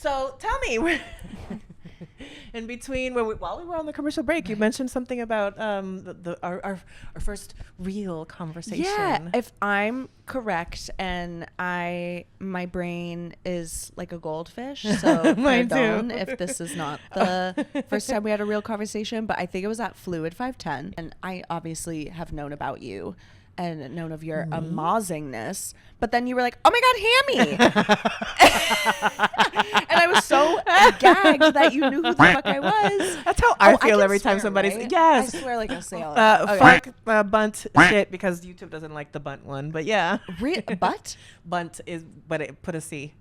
So tell me, in between, while we were on the commercial break, you mentioned something about our first real conversation. Yeah, if I'm correct, and my brain is like a goldfish, so Mine pardon too. if this is not the first time we had a real conversation, but I think it was at Fluid 510, and I obviously have known about you and known of your amazingness, but then you were like, oh my God, Hammy. And I was so gagged that you knew who the fuck I was. That's how I feel can every time swear, somebody's right? yes. I swear like I'll say all that. Okay. Fuck bunt shit because YouTube doesn't like the bunt one, but yeah. Butt? Bunt is, but it put a C.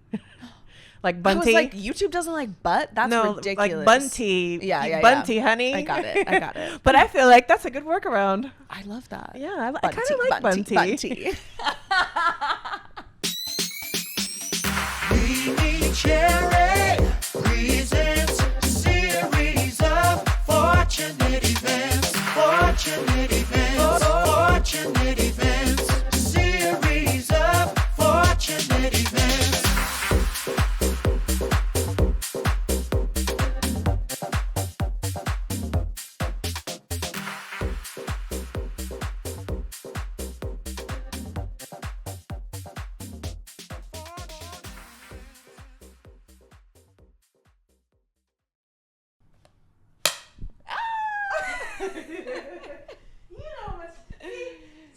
Like I Bunty. was like, YouTube doesn't like butt? That's ridiculous. Like Bunty. Yeah. Bunty, honey. I got it. But I feel like that's a good workaround. I love that. Yeah, I kind of like Bunty. Bunty. MeMeCherry presents a series of fortunate events. Fortunate events. Fortunate events. A series of fortunate events.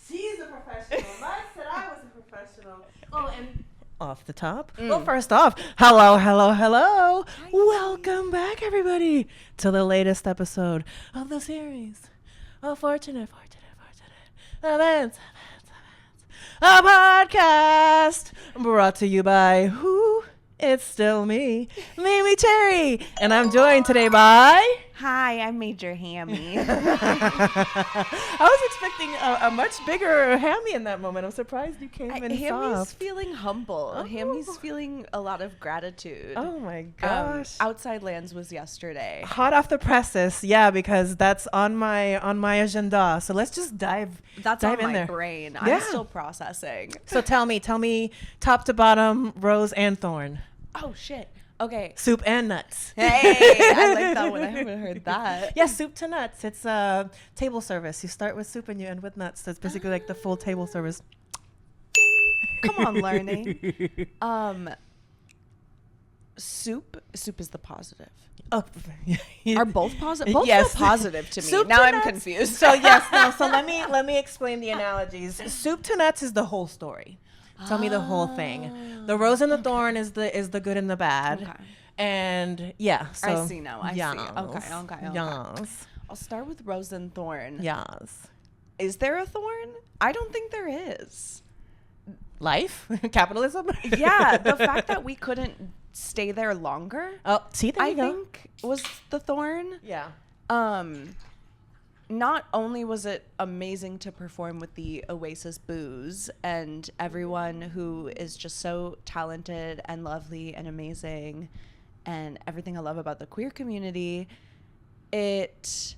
She's a professional. I said I was a professional. Oh, and off the top. Well, first off, hello. Hi. Welcome back, everybody, to the latest episode of the series of Fortunate Events. A podcast brought to you by who? It's still me, MeMeCherry, and I'm joined today by... Hi, I'm Major Hammy. I was expecting a much bigger Hammy in that moment. I'm surprised you came in Hammy's soft. feeling humble. Oh. Hammy's feeling a lot of gratitude. Oh my gosh. Outside Lands was yesterday. Hot off the presses, yeah, because that's on my agenda. So let's just dive That's dive on in my there. brain. Yeah. I'm still processing. So tell me top to bottom, rose and thorn. Oh, shit. Okay. Soup and nuts. Hey, I like that one. I haven't heard that. Yeah, soup to nuts. It's table service. You start with soup and you end with nuts. That's basically like the full table service. Come on, learning. Soup is the positive. Oh, Are both positive? Both Yes. feel positive to me. Soup Now to I'm nuts. confused. So yes, no. So let me explain the analogies. Soup to nuts is the whole story. Tell me the whole thing. The rose and the thorn is the good and the bad. Okay. And yeah, so I see now. I see. yes. Okay. Yes. I'll start with rose and thorn. Yes. Is there a thorn? I don't think there is. Life? Capitalism? Yeah, the fact that we couldn't stay there longer, Oh, see, there I you go. think was the thorn. Yeah. Not only was it amazing to perform with the Oasis booze and everyone who is just so talented and lovely and amazing and everything I love about the queer community, it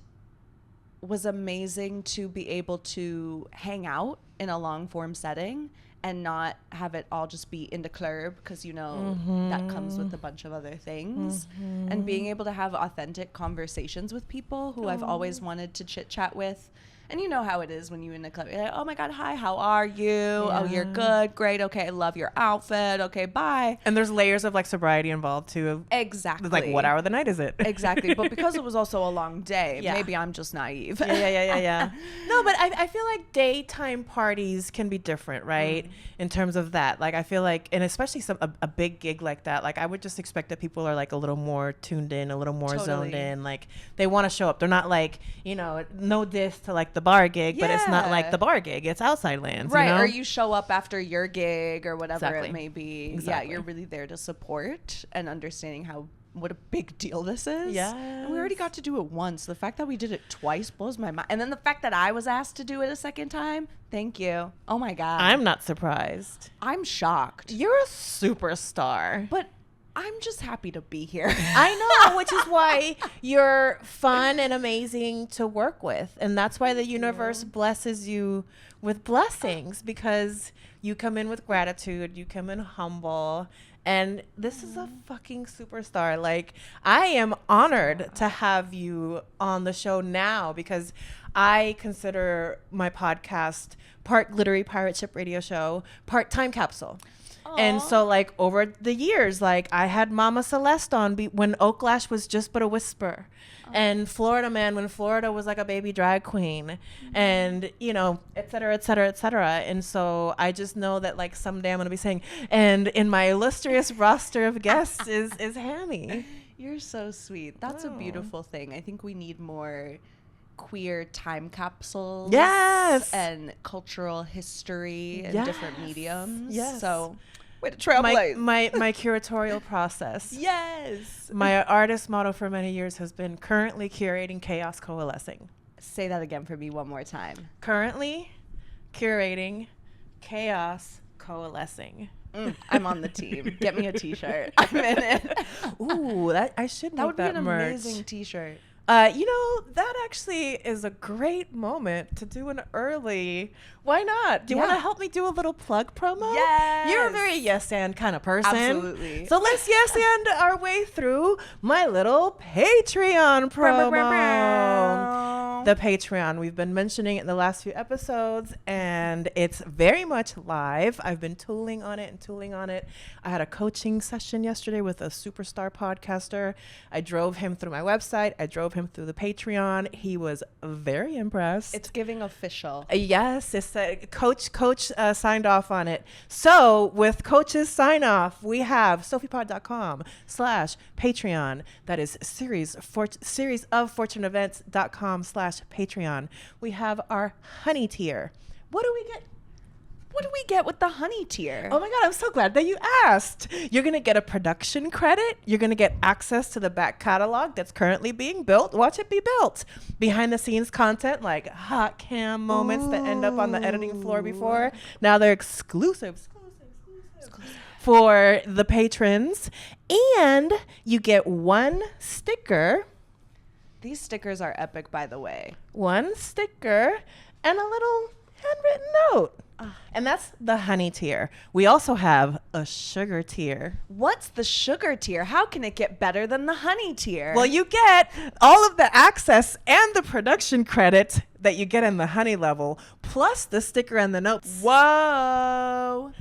was amazing to be able to hang out in a long form setting and not have it all just be in the club, because that comes with a bunch of other things, and being able to have authentic conversations with people who I've always wanted to chit chat with. And you know how it is when you're in a club. You're like, oh my God, hi, how are you? Yeah. Oh, you're good. Great. Okay. I love your outfit. Okay. Bye. And there's layers of like sobriety involved too. Exactly. Like, what hour of the night is it? Exactly. But because it was also a long day, Yeah. maybe I'm just naive. Yeah. No, but I feel like daytime parties can be different, right? In terms of that. Like, I feel like, and especially a big gig like that, like I would just expect that people are like a little more tuned in, a little more zoned in. Like, they want to show up. They're not like, no diss to like the bar gig, but it's not like the bar gig. It's outside lands. Right. You know? Or you show up after your gig or whatever Exactly. it may be. Exactly. Yeah, you're really there to support and understanding what a big deal this is. Yes. And we already got to do it once. The fact that we did it twice blows my mind. And then the fact that I was asked to do it a second time, thank you. Oh my God. I'm not surprised. I'm shocked. You're a superstar. But I'm just happy to be here. I know, which is why you're fun and amazing to work with. And that's why the universe blesses you with blessings, because you come in with gratitude, you come in humble, And this is a fucking superstar. Like, I am honored to have you on the show now because I consider my podcast part glittery pirate ship radio show, part time capsule. And so, like, over the years, like, I had Mama Celeste on when Oaklash was just but a whisper. And Florida Man when Florida was like a baby drag queen. And, you know, et cetera, et cetera, et cetera. And so I just know that, like, someday I'm going to be saying, and in my illustrious roster of guests is Hammy. You're so sweet. That's a beautiful thing. I think we need more queer time capsules. Yes. And cultural history and different mediums. Yes. So, way to trailblaze. My curatorial process. Yes. My artist motto for many years has been currently curating, chaos coalescing. Say that again for me one more time. Currently curating, chaos coalescing. I'm on the team. Get me a t-shirt. I'm in it. Ooh, I should make That would be an merch. amazing t-shirt. You know, that actually is a great moment to do an early. Why not? Do you want to help me do a little plug promo? Yes. You're a very yes and kind of person. Absolutely. So let's yes and our way through my little Patreon promo. The Patreon. We've been mentioning it in the last few episodes, and it's very much live. I've been tooling on it. I had a coaching session yesterday with a superstar podcaster. I drove him through my website. I drove him through the Patreon. He was very impressed. It's giving official. Yes, it's coach signed off on it. So with Coach's sign off, we have SOFEPod.com/Patreon. That is series of fortune events.com/Patreon. We have our honey tier. What do we get? What do we get with the honey tier? Oh my God, I'm so glad that you asked. You're going to get a production credit. You're going to get access to the back catalog that's currently being built. Watch it be built. Behind the scenes content like hot cam moments that end up on the editing floor before. Now they're exclusive for the patrons. And you get one sticker. These stickers are epic, by the way. One sticker and a little handwritten note. And that's the honey tier. We also have a sugar tier. What's the sugar tier? How can it get better than the honey tier? Well, you get all of the access and the production credit that you get in the honey level, plus the sticker and the notes. Whoa.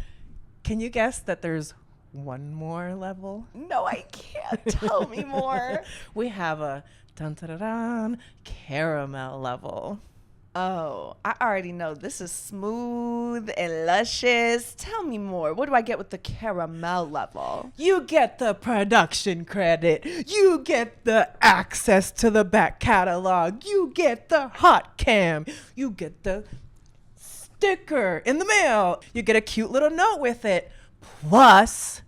Can you guess that there's one more level? No, I can't. Tell me more. We have a dun-dun-dun-dun caramel level. Oh, I already know this is smooth and luscious. Tell me more. What do I get with the caramel level? You get the production credit. You get the access to the back catalog. You get the hot cam. You get the sticker in the mail. You get a cute little note with it. Plus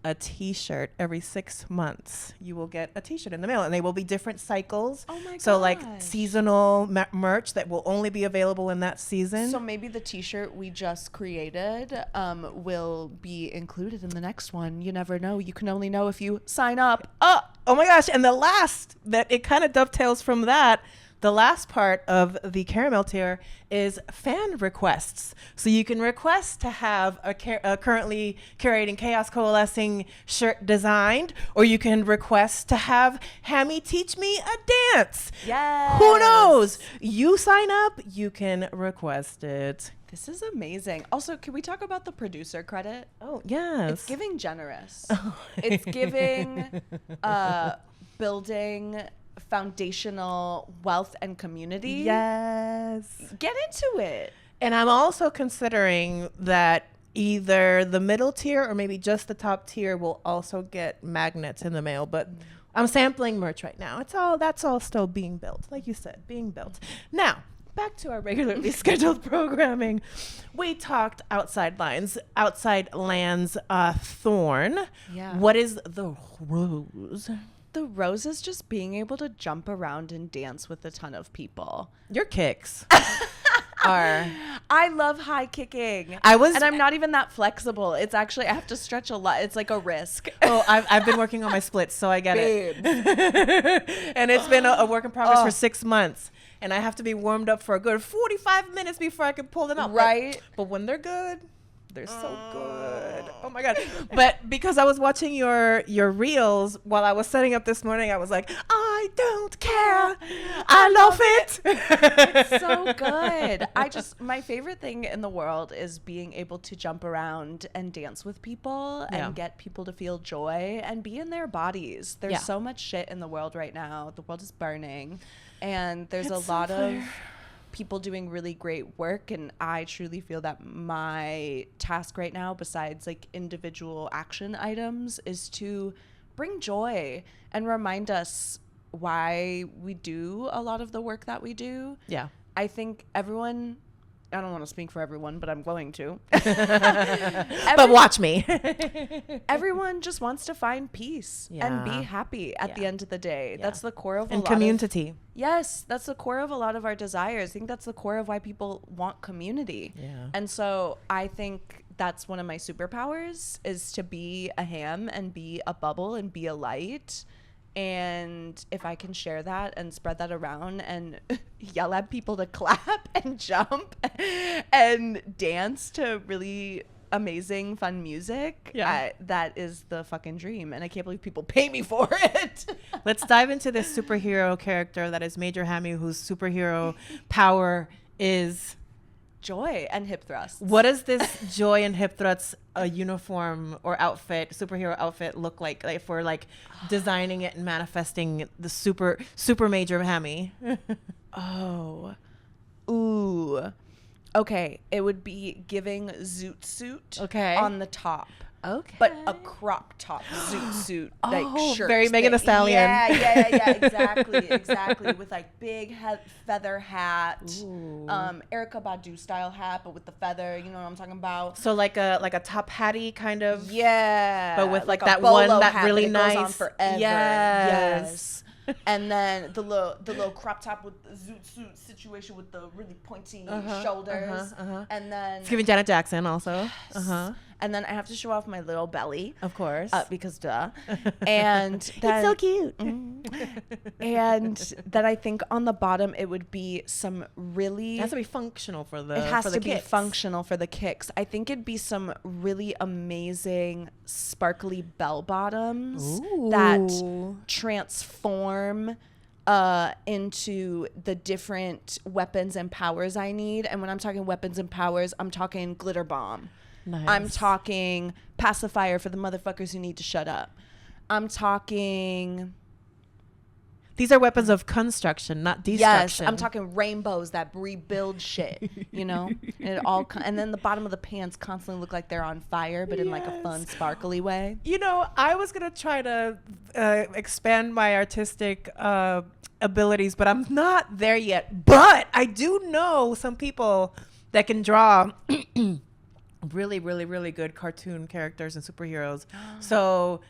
a t-shirt every 6 months. You will get a t-shirt in the mail, and they will be different cycles. Oh my So like gosh. seasonal merch that will only be available in that season. So maybe the t-shirt we just created will be included in the next one. You never know. You can only know if you sign up. Oh my gosh. And the last, that it kind of dovetails from that, the last part of the caramel tier is fan requests. So you can request to have a currently curating Chaos Coalescing shirt designed, or you can request to have Hammy teach me a dance. Yes. Who knows? You sign up, you can request it. This is amazing. Also, can we talk about the producer credit? Oh, yes. It's giving generous. It's giving building foundational wealth and community. Yes. Get into it. And I'm also considering that either the middle tier or maybe just the top tier will also get magnets in the mail, but I'm sampling merch right now. That's all still being built. Like you said, being built. Now, back to our regularly scheduled programming. We talked outside lands, Thorn. Yeah. What is the rose? The rose is just being able to jump around and dance with a ton of people. Your kicks are. I love high kicking. And I'm not even that flexible. It's actually, I have to stretch a lot. It's like a risk. Oh, I've been working on my splits, so I get it. And it's been a work in progress for 6 months. And I have to be warmed up for a good 45 minutes before I can pull them out. Right. But when they're good, They're so good. Oh my God. But because I was watching your reels while I was setting up this morning, I was like, I don't care. I love it. It's so good. My favorite thing in the world is being able to jump around and dance with people and get people to feel joy and be in their bodies. There's so much shit in the world right now. The world is burning, and there's a lot of people doing really great work, and I truly feel that my task right now, besides like individual action items, is to bring joy and remind us why we do a lot of the work that we do. Yeah. I think everyone, I don't want to speak for everyone, but I'm going to. But watch me. Everyone just wants to find peace and be happy at the end of the day. Yeah. That's the core of a lot community. Yes, that's the core of a lot of our desires. I think that's the core of why people want community. Yeah. And so I think that's one of my superpowers, is to be a ham and be a bubble and be a light. And if I can share that and spread that around and yell at people to clap and jump and dance to really amazing, fun music, that is the fucking dream. And I can't believe people pay me for it. Let's dive into this superhero character that is Major Hammy, whose superhero power is joy and hip thrusts. What does this joy and hip thrusts uniform or outfit, superhero outfit, look like if we're like designing it and manifesting the super Major Hammy? Okay, it would be giving zoot suit on the top. Okay. But a crop top zoot suit, like shirt. Very Megan Thee Stallion. Yeah, exactly. With like big feather hat, Erykah Badu style hat, but with the feather. You know what I'm talking about? So like a top hatty kind of. Yeah. But with like that one that really nice. Goes on forever. Yes. And then the little crop top with the zoot suit situation with the really pointy shoulders. And then it's giving Janet Jackson also. And then I have to show off my little belly, of course, because duh. And then, it's so cute. And then I think on the bottom it would be some really. It has to be functional for the. It has for to the be kicks. functional for the kicks. I think it'd be some really amazing sparkly bell bottoms that transform into the different weapons and powers I need. And when I'm talking weapons and powers, I'm talking glitter bomb. Nice. I'm talking pacifier for the motherfuckers who need to shut up. I'm talking. These are weapons of construction, not destruction. Yes, I'm talking rainbows that rebuild shit, you know? And it all and then the bottom of the pants constantly look like they're on fire, but in like a fun, sparkly way. You know, I was going to try to expand my artistic abilities, but I'm not there yet. But I do know some people that can draw really, really, really good cartoon characters and superheroes. So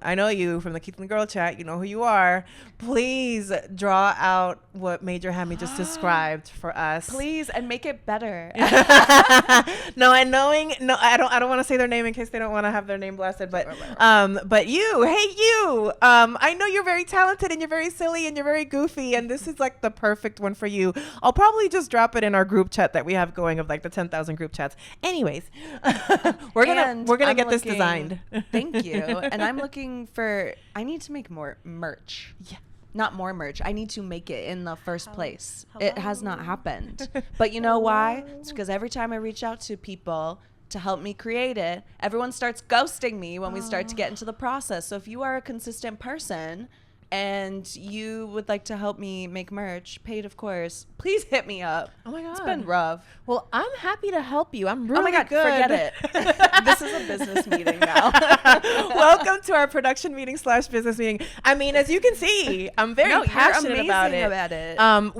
I know you from the Keith and the Girl chat, you know who you are. Please draw out what Major Hammy just described for us. Please, and make it better. I don't want to say their name in case they don't want to have their name blasted, but but you, I know you're very talented and you're very silly and you're very goofy, and this is like the perfect one for you. I'll probably just drop it in our group chat that we have going of like the 10,000 group chats. Anyways, we're gonna get this designed. Thank you. And I'm looking for. I need to make more merch. Yeah. Not more merch. I need to make it in the first place. It has not happened. But you know why? It's because every time I reach out to people to help me create it, everyone starts ghosting me when we start to get into the process. So if you are a consistent person and you would like to help me make merch, paid of course, please hit me up. Oh my God. It's been rough. Well, I'm happy to help you. I'm really Oh my God, good. Forget it. This is a business meeting now. Welcome to our production meeting / business meeting. I mean, as you can see, I'm very passionate about it.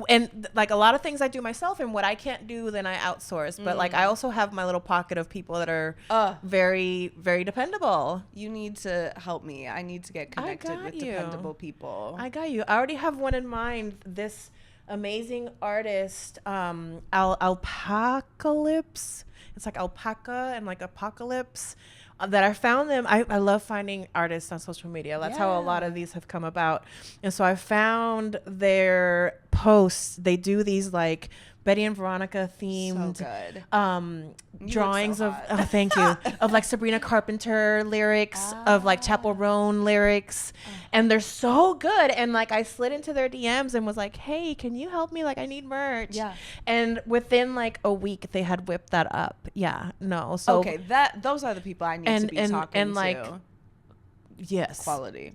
And like a lot of things I do myself, and what I can't do, then I outsource. But like I also have my little pocket of people that are very, very dependable. You need to help me. I need to get connected with dependable people. I got you. I already have one in mind. This amazing artist, Alpacalypse. It's like alpaca and like apocalypse. That I found them. I love finding artists on social media. That's how a lot of these have come about. And so I found their posts, they do these like Betty and Veronica themed drawings so of thank you of like Sabrina Carpenter lyrics, of like Chappell Roan lyrics, and they're so good. And like I slid into their DMs and was like, hey, can you help me, like I need merch. And within like a week they had whipped that up. So okay, those are the people I need to be talking to. Like yes, quality,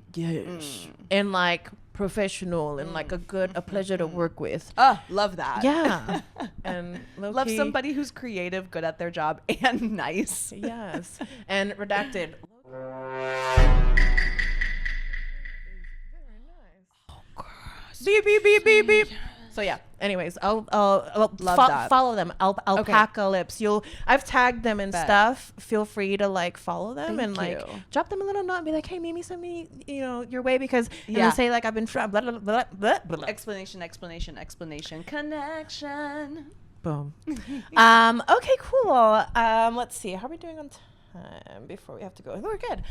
and like professional and like a pleasure to work with. Love that. And love somebody who's creative, good at their job, and nice. Yes. And redacted. Beep beep beep beep beep. So yeah. Anyways, I'll follow them. Alpaca lips. I've tagged them and stuff. Feel free to like follow them and like drop them a little note and be like, hey, Mimi, send me your way, because and then say like I've been blah, blah, blah, blah, blah. Explanation connection. Boom. Okay, cool. Let's see. How are we doing on time before we have to go? We're good.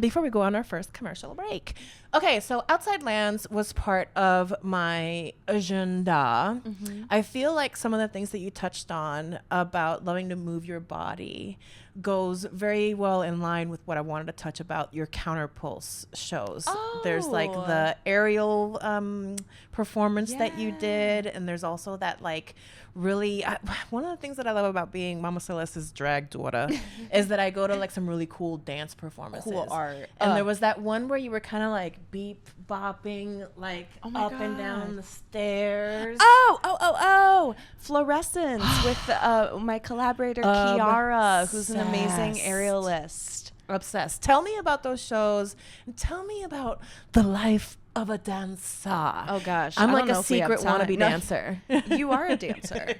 Before we go on our first commercial break. Okay, so Outside Lands was part of my agenda. I feel like some of the things that you touched on about loving to move your body goes very well in line with what I wanted to touch about your CounterPulse shows. There's like the aerial performance that you did, and there's also that like really one of the things that I love about being Mama Celeste's drag daughter is that I go to like some really cool dance performances. Cool art. And there was that one where you were kind of like beep bopping like up and down the stairs. Fluorescence with my collaborator Kiara, who's an amazing aerialist. Obsessed. Tell me about those shows, and tell me about the life of a dancer. Oh gosh, I'm like a secret wannabe dancer. You are a dancer.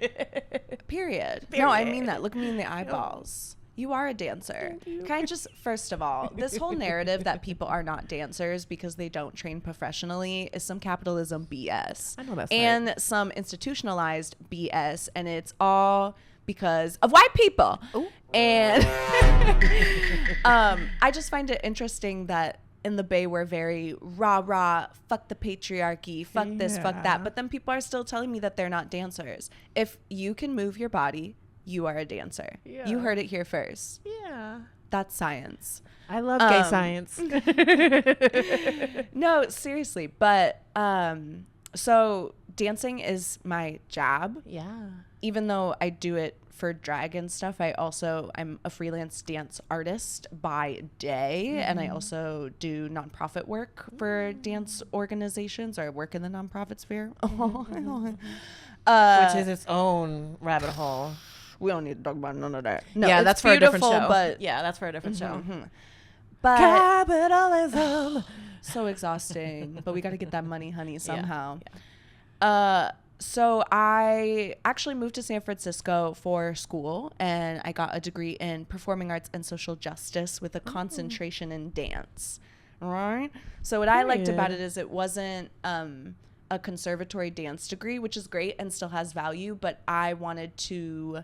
Period. No, I mean that. Look me in the eyeballs. You are a dancer. Can I just, first of all, this whole narrative that people are not dancers because they don't train professionally is some capitalism BS. I know that's and right. Some institutionalized BS, and it's all because of white people. Ooh. And I just find it interesting that in the Bay we're very rah, fuck the patriarchy, fuck this, fuck that. But then people are still telling me that they're not dancers. If you can move your body, you are a dancer. Yeah. You heard it here first. Yeah. That's science. I love gay science. No, seriously. But so dancing is my job. Yeah. Even though I do it for drag and stuff, I'm a freelance dance artist by day, and I also do nonprofit work for dance organizations, or work in the nonprofit sphere. Which is its own rabbit hole. We don't need to talk about none of that. No, yeah, that's for a different show. But that's for a different show. But capitalism, so exhausting. But we got to get that money, honey, somehow. Yeah. So I actually moved to San Francisco for school, and I got a degree in performing arts and social justice with a concentration in dance. Right. So what I liked about it is it wasn't a conservatory dance degree, which is great and still has value, but I wanted to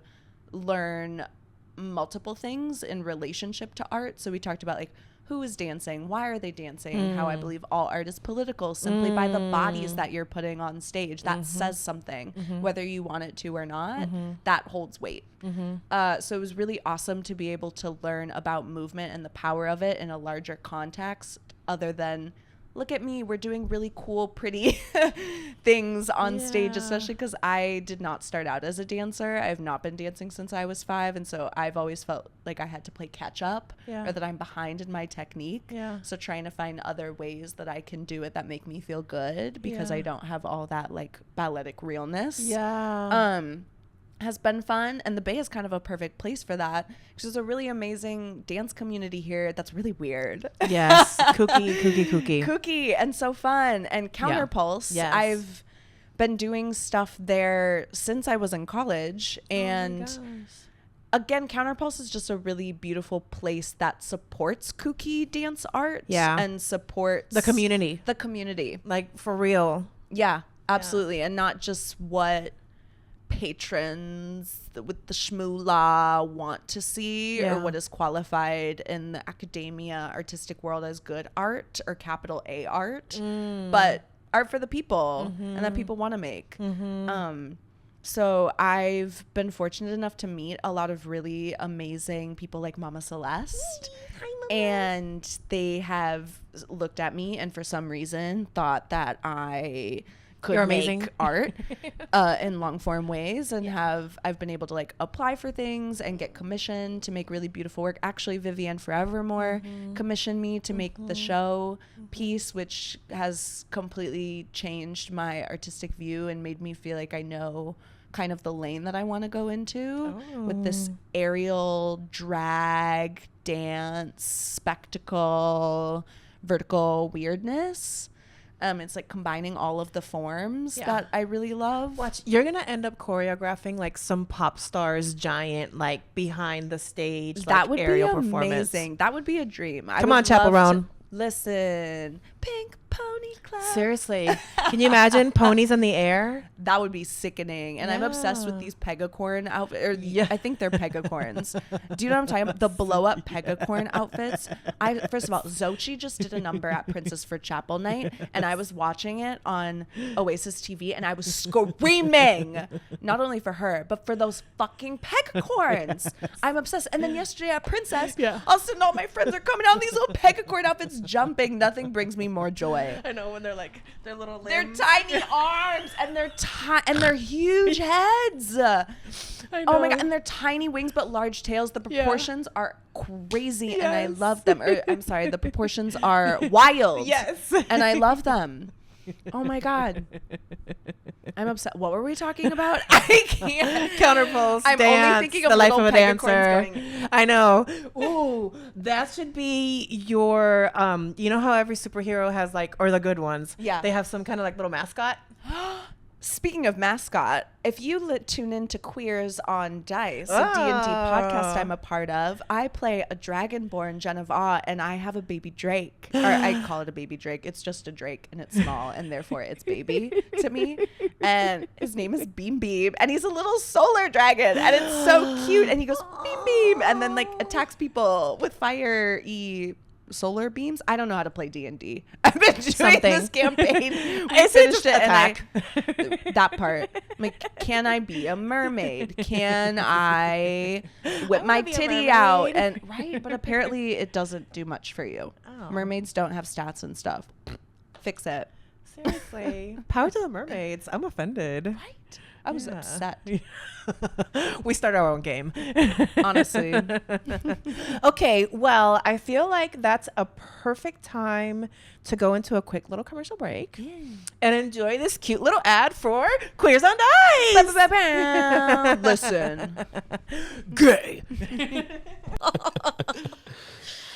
learn multiple things in relationship to art. So we talked about like who is dancing, why are they dancing, how I believe all art is political simply by the bodies that you're putting on stage. That says something, whether you want it to or not. That holds weight. So it was really awesome to be able to learn about movement and the power of it in a larger context, other than look at me, we're doing really cool, pretty things on stage, especially because I did not start out as a dancer. I have not been dancing since I was 5, and so I've always felt like I had to play catch up, or that I'm behind in my technique. So trying to find other ways that I can do it that make me feel good, because I don't have all that like balletic realness. Has been fun, and the Bay is kind of a perfect place for that, because there's a really amazing dance community here that's really weird. Yes. kooky and so fun. And CounterPulse, I've been doing stuff there since I was in college, and again, CounterPulse is just a really beautiful place that supports kooky dance art and supports the community like for real. Absolutely. And not just what patrons with the shmoolah want to see, or what is qualified in the academia artistic world as good art or capital A art, but art for the people and that people want to make. So I've been fortunate enough to meet a lot of really amazing people like Mama Celeste. And they have looked at me and for some reason thought that I could make art in long form ways, and I've been able to like apply for things and get commissioned to make really beautiful work. Actually, Vivienne Forevermore commissioned me to make the show piece, which has completely changed my artistic view and made me feel like I know kind of the lane that I want to go into with this aerial drag dance spectacle vertical weirdness. It's like combining all of the forms that I really love. Watch, you're gonna end up choreographing like some pop stars giant like behind the stage that like, would aerial be performance. amazing. That would be a dream. Come on, chaperone. Listen, Pink Pony Club. Seriously, can you imagine ponies in the air? That would be sickening. And I'm obsessed with these pegacorn outfits. I think they're pegacorns. Do you know what I'm talking about? The blow up pegacorn outfits. First of all, Xochitl just did a number at Princess for Chapel Night, and I was watching it on Oasis TV, and I was screaming, not only for her, but for those fucking pegacorns. I'm obsessed. And then yesterday at Princess, all of a sudden all my friends are coming out in these little pegacorn outfits jumping. Nothing brings me more joy. I know, when they're like their little Their limbs. tiny arms and their huge heads. I know. Oh my god, and their tiny wings but large tails. The proportions are crazy and I love them. I'm sorry, the proportions are wild. Yes. And I love them. Oh my god. I'm upset. What were we talking about? I can't. CounterPulse I'm dance, only thinking of the life little of a dancer. going. I know. Ooh, that should be your. You know how every superhero has like, or the good ones. Yeah. They have some kind of like little mascot. Speaking of mascot, if you tune into Queers on Dice, a D&D podcast I'm a part of, I play a dragonborn Gen of Awe, and I have a baby drake. Or I call it a baby drake. It's just a drake, and it's small, and therefore it's baby to me. And his name is Beam Beam, and he's a little solar dragon, and it's so cute. And he goes, Beam Beam, and then like attacks people with fire-y solar beams. I don't know how to play D&D. I've been doing this campaign. I finished it attack? And that part. I'm like, can I be a mermaid? Can I whip my titty out? And right, but apparently it doesn't do much for you. Mermaids don't have stats and stuff. Fix it. Seriously. Power to the mermaids. I'm offended. Right. I was upset. We start our own game. Honestly. Okay, well, I feel like that's a perfect time to go into a quick little commercial break and enjoy this cute little ad for Queers on Dice. Listen. Gay.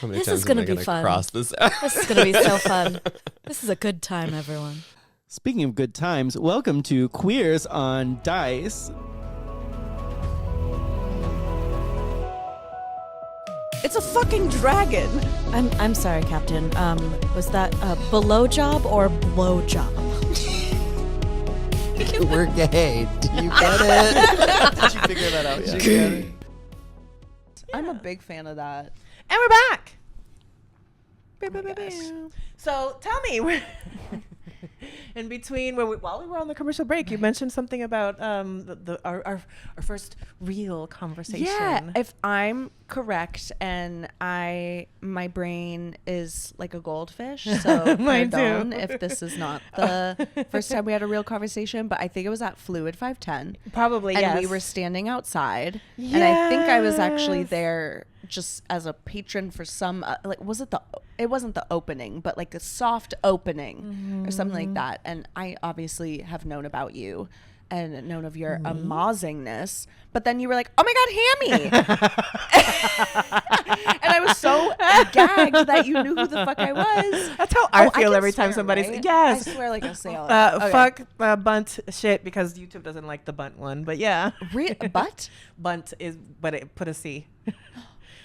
This is going to be fun. This is going to be so fun. This is a good time, everyone. Speaking of good times, welcome to Queers on Dice. It's a fucking dragon. I'm sorry, Captain. Was that a below job or blow job? We're gay. Do you get it? Did you figure that out yet? Yeah. I'm a big fan of that. And we're back. Oh So tell me, in between while we were on the commercial break, you mentioned something about our first real conversation. Yeah, if I'm correct, and my brain is like a goldfish, so pardon if this is not the first time we had a real conversation, but I think it was at Fluid 510. Probably, and yes. we were standing outside, and I think I was actually there just as a patron for some it wasn't the opening, but like a soft opening or something like that. And I obviously have known about you and known of your amazingness, but then you were like, oh my god, Hammy. And I was so gagged that you knew who the fuck I was. That's how I feel every time somebody's right? yes. I swear like a sailor. Fuck bunt shit, because YouTube doesn't like the bunt one, but yeah. Bunt is, but it put a C.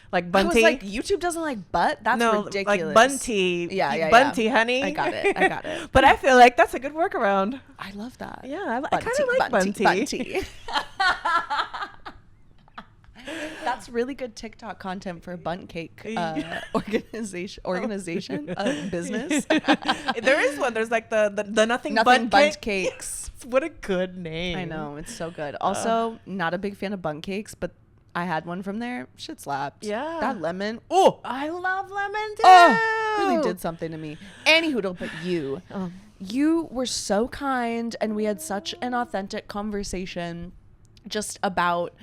Like Bunty. I was like, YouTube doesn't like butt? That's ridiculous. Like Bunty. Yeah. Bunty, honey. I got it. But I feel like that's a good workaround. I love that. Yeah, I kind of like Bunty. That's really good TikTok content for a bundt cake organization business. There is one. There's like the nothing Bundt bundt cakes. What a good name. I know, it's so good. Also, not a big fan of bundt cakes, but I had one from there. Shit slapped. Yeah. That lemon. Oh, I love lemon too. oh, really did something to me. Anywho, but you. You were so kind, and we had such an authentic conversation just about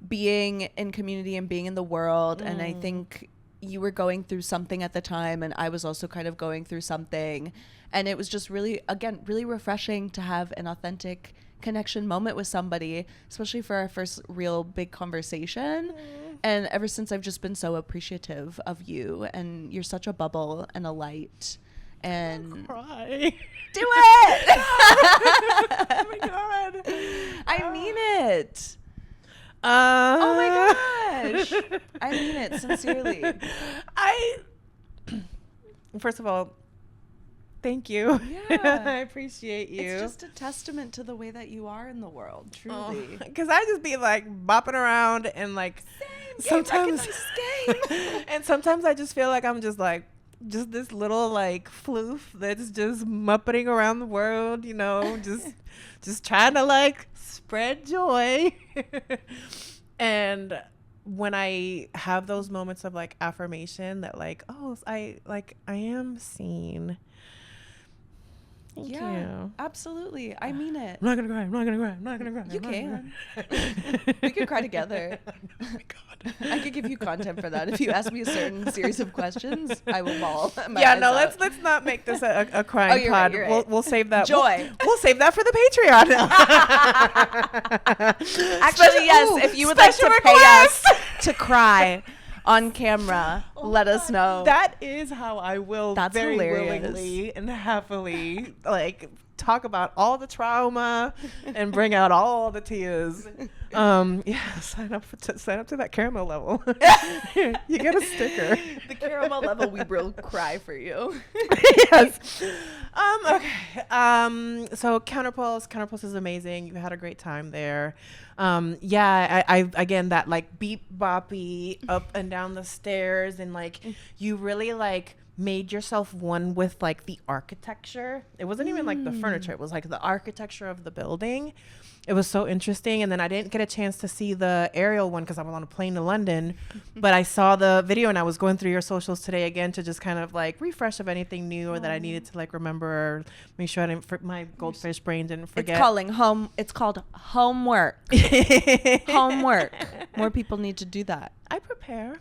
being in community and being in the world. And I think you were going through something at the time, and I was also kind of going through something. And it was just really, again, really refreshing to have an authentic connection moment with somebody, especially for our first real big conversation. And ever since, I've just been so appreciative of you, and you're such a bubble and a light. And Cry. do it. Oh my god. I mean it. Oh my gosh. I mean it sincerely. First of all, thank you. Yeah. I appreciate you. It's just a testament to the way that you are in the world, truly. Because I just be like bopping around and like sometimes and sometimes I just feel like I'm just this little like floof that's just mupping around the world, you know, just trying to like spread joy. And when I have those moments of like affirmation that like, oh, I am seen. Thank you. Absolutely. I mean it. I'm not gonna cry. I'm not gonna cry. I'm not gonna cry. You can. We could cry together. Oh my god. I could give you content for that. If you ask me a certain series of questions, I will bawl. Yeah, no, let's not make this a crying you're pod. right, you're right. We'll save that. Joy. We'll save that for the Patreon. Actually, yes. If you would like to pay us to cry on camera, let us know. That is how I will That's very hilarious. willingly and happily like talk about all the trauma and bring out all the tears. Yeah, sign up to that caramel level. You get a sticker. The caramel level, we will cry for you. Yes. Okay. So Counterpulse is amazing. You had a great time there. Yeah, I again, that like beep boppy up and down the stairs, and like you really like made yourself one with like the architecture. It wasn't even like the furniture. It was like the architecture of the building. It was so interesting. And then I didn't get a chance to see the aerial one because I was on a plane to London, but I saw the video, and I was going through your socials today again to just kind of like refresh of anything new or that I needed to like remember, or make sure I didn't, my goldfish brain didn't forget. It's called homework. Homework. More people need to do that. I prepare.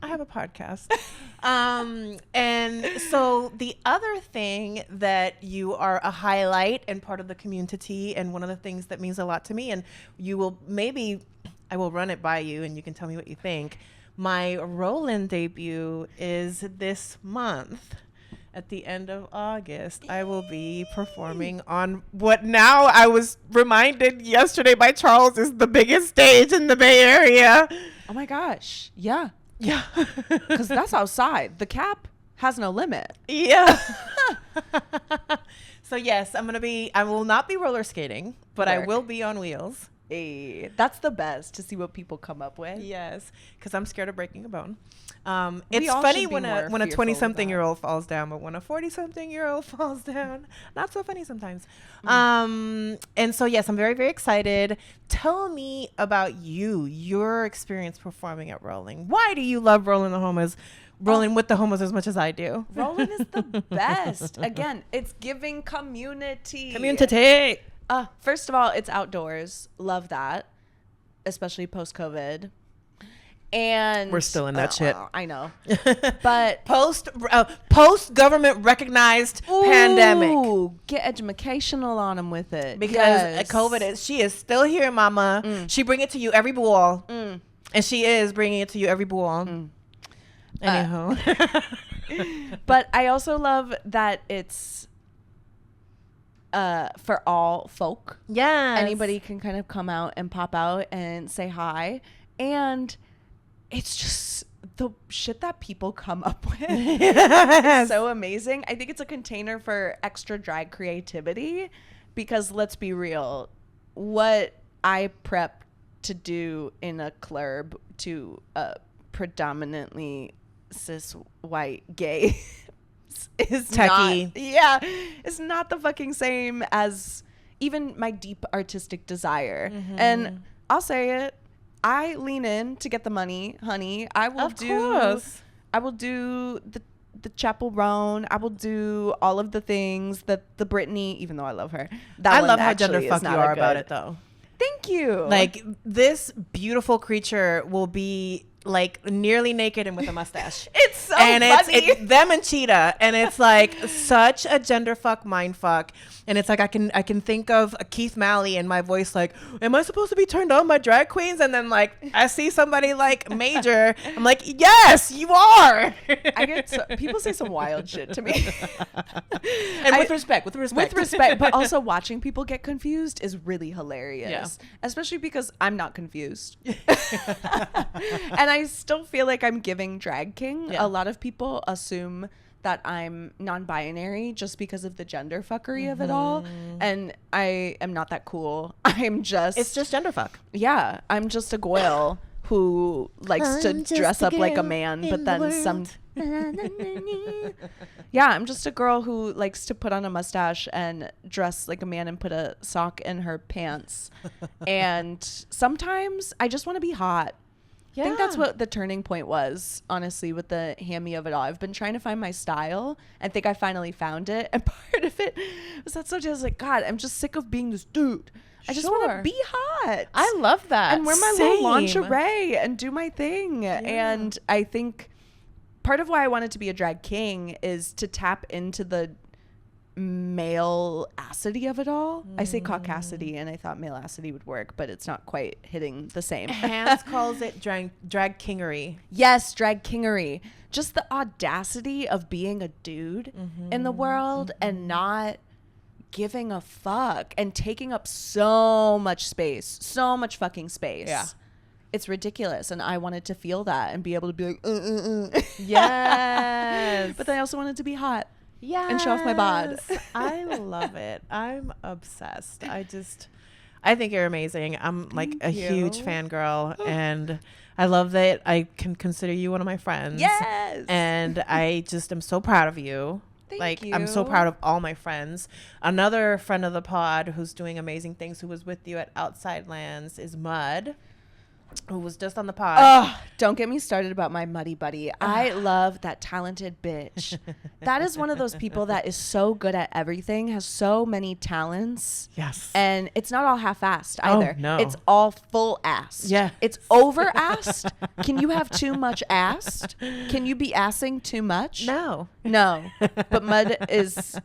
I have a podcast. And so the other thing that you are a highlight and part of the community, and one of the things that means a lot to me, and you will I will run it by you and you can tell me what you think. My Roland debut is this month. At the end of August, I will be performing on what now I was reminded yesterday by Charles is the biggest stage in the Bay Area. Oh my gosh. Yeah. Yeah. Because that's outside. The cap has no limit. Yeah. So yes, I will not be roller skating, but I will be on wheels. Hey, that's the best, to see what people come up with. Yes, because I'm scared of breaking a bone. It's funny when a 20-something-year-old falls down, but when a 40-something-year-old falls down, not so funny sometimes. And so yes, I'm very, very excited. Tell me about your experience performing at Rolling. Why do you love Rolling with the Homos as much as I do? Rolling is the best. Again, it's giving community. First of all, it's outdoors. Love that, especially post-COVID. And we're still in that shit. I know. But post government recognized pandemic. Get educational on them with it. Because COVID she is still here, mama. She bring it to you every ball. And she is bringing it to you every ball. Anyhow. But I also love that it's for all folk. Yeah. Anybody can kind of come out and pop out and say hi. And it's just the shit that people come up with. Is so amazing. I think it's a container for extra drag creativity, because let's be real, what I prep to do in a club to predominantly cis white gay is Techie. it's not the fucking same as even my deep artistic desire. And I'll say it, I lean in to get the money, honey. I will do the Chapel Roan. I will do all of the things that the Britney, even though I love her. I love how gender fuck you are about it though. Thank you. Like, this beautiful creature will be like nearly naked and with a mustache. It's so and funny. it's them and Cheetah, and it's like such a gender fuck mind fuck. And it's like I can think of a Keith Malley in my voice, like, am I supposed to be turned on by drag queens? And then like I see somebody like Major, I'm like, yes, you are. I get people say some wild shit to me. And with respect, but also watching people get confused is really hilarious. Especially because I'm not confused. And I still feel like I'm giving drag king. A lot of people assume that I'm non-binary just because of the gender fuckery of it all, and I am not that cool. It's just gender fuck. Yeah, I'm just a goyle who likes to dress up like a man, but then I'm just a girl who likes to put on a mustache and dress like a man and put a sock in her pants. And sometimes I just want to be hot. I think that's what the turning point was, honestly, with the Hammy of it all. I've been trying to find my style and think I finally found it. And part of it was that sometimes I was like, God, I'm just sick of being this dude. I just want to be hot. I love that. And wear my little lingerie and do my thing. And I think part of why I wanted to be a drag king is to tap into the male-acity of it all. I say caucasity, and I thought male-acity would work, but it's not quite hitting the same. Hans calls it drag kingery. Yes, drag kingery. Just the audacity of being a dude in the world and not giving a fuck and taking up so much space, so much fucking space. Yeah. It's ridiculous, and I wanted to feel that and be able to be like, Yes. But I also wanted to be hot. Yeah, and show off my bod. I love it. I'm obsessed. I think you're amazing. I'm like a huge fangirl, and I love that I can consider you one of my friends. Yes. And I just am so proud of you. Thank you. I'm so proud of all my friends. Another friend of the pod who's doing amazing things, who was with you at Outside Lands, is Mud, who was just on the pod. Oh, don't get me started about my muddy buddy. I love that talented bitch. That is one of those people that is so good at everything, has so many talents. Yes. And it's not all half-assed either. Oh, no. It's all full-assed. Yeah. It's over-assed. Can you have too much assed? Can you be assing too much? No. But Mud is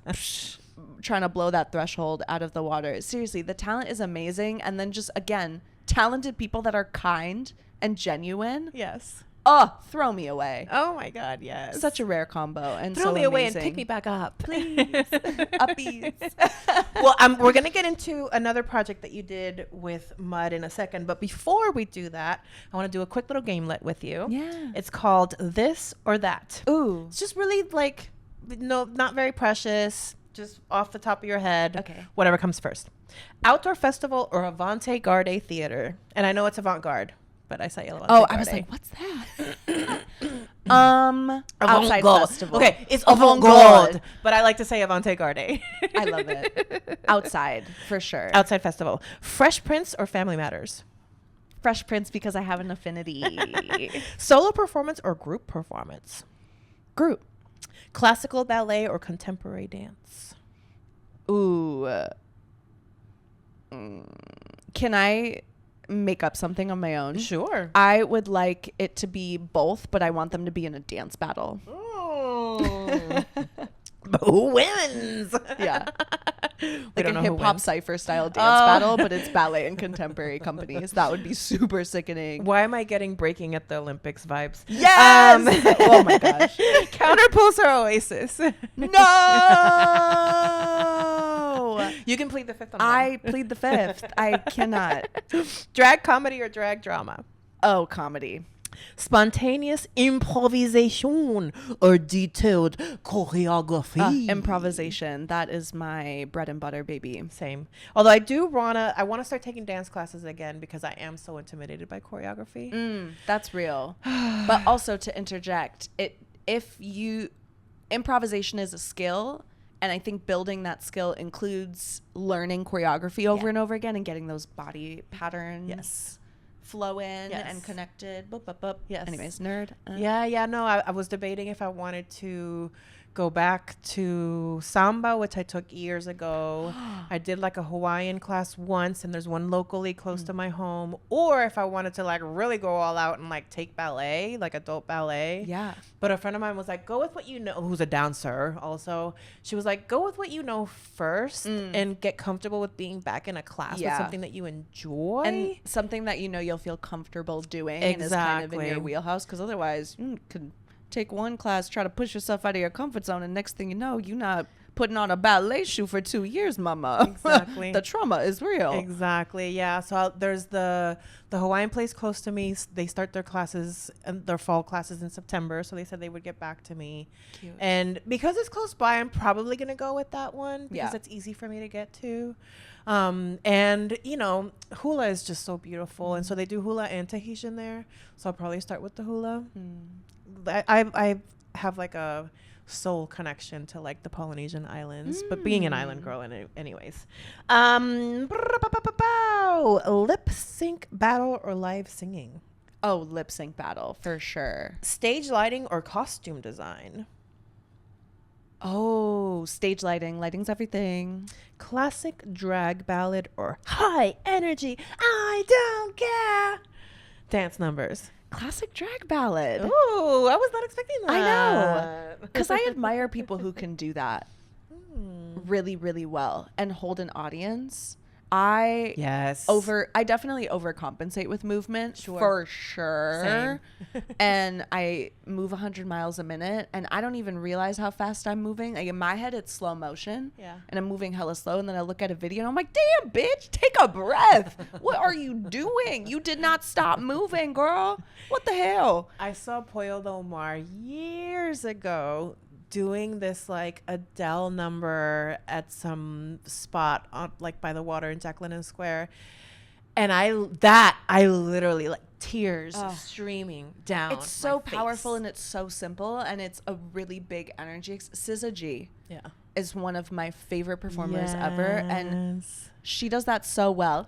trying to blow that threshold out of the water. Seriously, the talent is amazing. And then just, again, talented people that are kind and genuine. Yes. Oh, throw me away. Oh my God, yes. Such a rare combo. And throw so me away and amazing. pick me back up, Please. Uppies. Well, we're going to get into another project that you did with Mud in a second. But before we do that, I want to do a quick little gamelet with you. Yeah. It's called This or That. Ooh. It's just really like, no, not very precious. Just off the top of your head. Okay. Whatever comes first. Outdoor festival or avant-garde theater? And I know it's avant-garde, but I say avant-garde. Oh, I was like, what's that? Outside festival. Okay, it's avant-garde, but I like to say avant-garde. I love it. Outside, for sure. Outside festival. Fresh Prince or Family Matters? Fresh Prince, because I have an affinity. Solo performance or group performance? Group. Classical ballet or contemporary dance? Ooh. Can I make up something on my own? Sure. I would like it to be both, but I want them to be in a dance battle. Oh. Who wins? Yeah. Like don't a know who hip hop wins. cypher style dance battle, but it's ballet and contemporary companies. That would be super sickening. Why am I getting Breaking at the Olympics vibes? Yes! Oh my gosh. Counterpulse or Oasis? No! You can plead the fifth on I plead the fifth. I cannot. Drag comedy or drag drama? Oh, comedy. Spontaneous improvisation or detailed choreography. Improvisation. That is my bread and butter, baby. Same. Although I want to start taking dance classes again because I am so intimidated by choreography. That's real. But also to interject, improvisation is a skill, and I think building that skill includes learning choreography over and over again and getting those body patterns flow in and connected. Boop, boop, boop. Yes. Anyways, nerd. No, I was debating if I wanted to go back to samba, which I took years ago. I did like a Hawaiian class once, and there's one locally close to my home. Or if I wanted to like really go all out and like take ballet, like adult ballet. Yeah. But a friend of mine was like, go with what you know, who's a dancer also. She was like, go with what you know first and get comfortable with being back in a class with something that you enjoy. And something that you know you'll feel comfortable doing and is kind of in your wheelhouse, because otherwise you could take one class, try to push yourself out of your comfort zone, and next thing you know, you're not putting on a ballet shoe for 2 years, mama. Exactly. The trauma is real. Exactly. Yeah. So there's the Hawaiian place close to me. They start their classes and their fall classes in September. So they said they would get back to me. Cute. And because it's close by, I'm probably going to go with that one because it's easy for me to get to. And you know, hula is just so beautiful. And so they do hula and Tahitian there. So I'll probably start with the hula. I have like a soul connection to like the Polynesian islands, but being an island girl anyways. Lip sync battle or live singing? Oh, lip sync battle for sure. Stage lighting or costume design? Oh, stage lighting. Lighting's everything. Classic drag ballad or high energy, I don't care dance numbers? Classic drag ballad. Ooh, I was not expecting that. I know. Because I admire people who can do that really, really well and hold an audience. I definitely overcompensate with movement for sure. And I move 100 miles a minute and I don't even realize how fast I'm moving. Like in my head, it's slow motion. Yeah. And I'm moving hella slow. And then I look at a video and I'm like, damn, bitch, take a breath. What are you doing? You did not stop moving, girl. What the hell? I saw Pollo Del Mar years ago doing this like Adele number at some spot on like by the water in Jack London Square, and I literally like tears streaming down. It's so powerful and it's so simple and it's a really big energy. SZA G is one of my favorite performers ever, and she does that so well.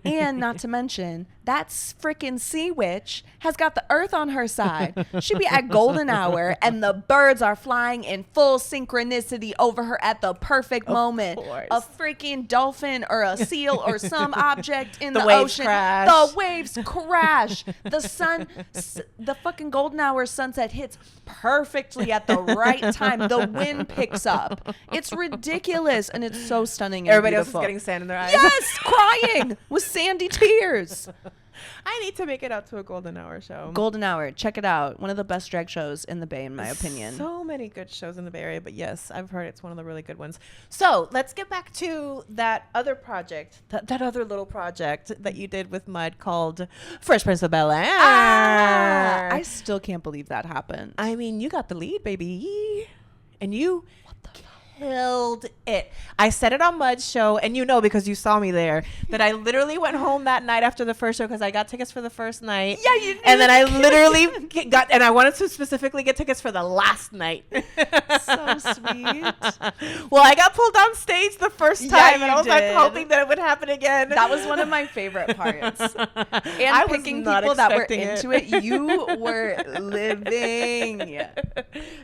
And not to mention, that freaking sea witch has got the earth on her side. She be at golden hour and the birds are flying in full synchronicity over her at the perfect moment. A freaking dolphin or a seal or some object in the ocean. The waves crash. The sun, the fucking golden hour sunset hits perfectly at the right time. The wind picks up. It's ridiculous and it's so stunning. Everybody else is getting sand in their eyes. Yes, crying with sandy tears. I need to make it out to a golden hour show. Golden Hour, check it out. One of the best drag shows in the Bay, in my opinion. So many good shows in the Bay Area, but yes, I've heard it's one of the really good ones. So let's get back to that other project, that other little project that you did with Mud called Fresh Prince of Bel-Air. I still can't believe that happened. I mean, you got the lead, baby, and you killed it. I said it on Mud's show, and you know because you saw me there that I literally went home that night after the first show because I got tickets for the first night. Yeah, you did. And then I literally and I wanted to specifically get tickets for the last night. So sweet. Well, I got pulled on stage the first time, and I was like hoping that it would happen again. That was one of my favorite parts. And picking people that were into it. You were living.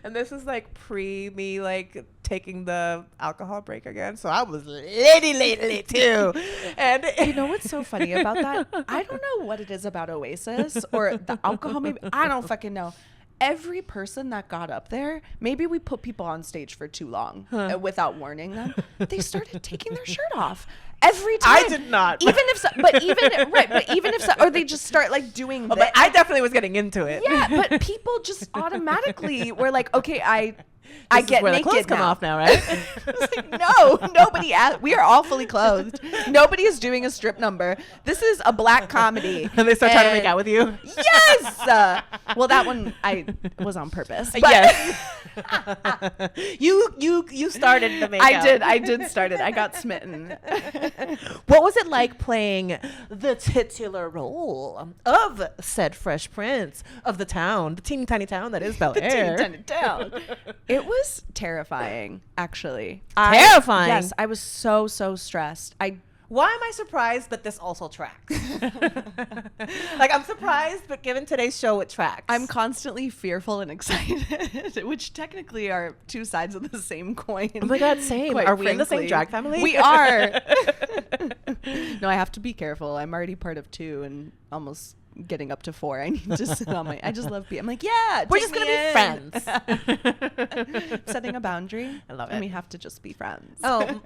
And this is like me like taking the alcohol break again, so I was lately too. And you know what's so funny about that? I don't know what it is about Oasis or the alcohol. Maybe I don't fucking know. Every person that got up there, maybe we put people on stage for too long without warning them. They started taking their shirt off every time. I did not. Even if or they just start like doing. But I definitely was getting into it. Yeah, but people just automatically were like, okay, I get where naked the clothes come now. off now, right? It's like, no, nobody. We are all fully clothed. Nobody is doing a strip number. This is a black comedy. And they start trying to make out with you. Yes. Well, that one I was on purpose. But Yes. you started the makeup. I did start it. I got smitten. What was it like playing the titular role of said Fresh Prince of the town, the teeny tiny town that is Bel-Air? It was terrifying, actually. Terrifying? Yes, I was so stressed. Why am I surprised that this also tracks? Like, I'm surprised, but given today's show, it tracks. I'm constantly fearful and excited, which technically are two sides of the same coin. Oh my God, same. Quite Are we in the same frankly. drag family? We are. No, I have to be careful. I'm already part of 2 and almost getting up to 4. I need to sit on I just love being. I'm like, yeah, We're take just me going to be in. friends. Setting a boundary. I love And it. we have to just be friends. Oh.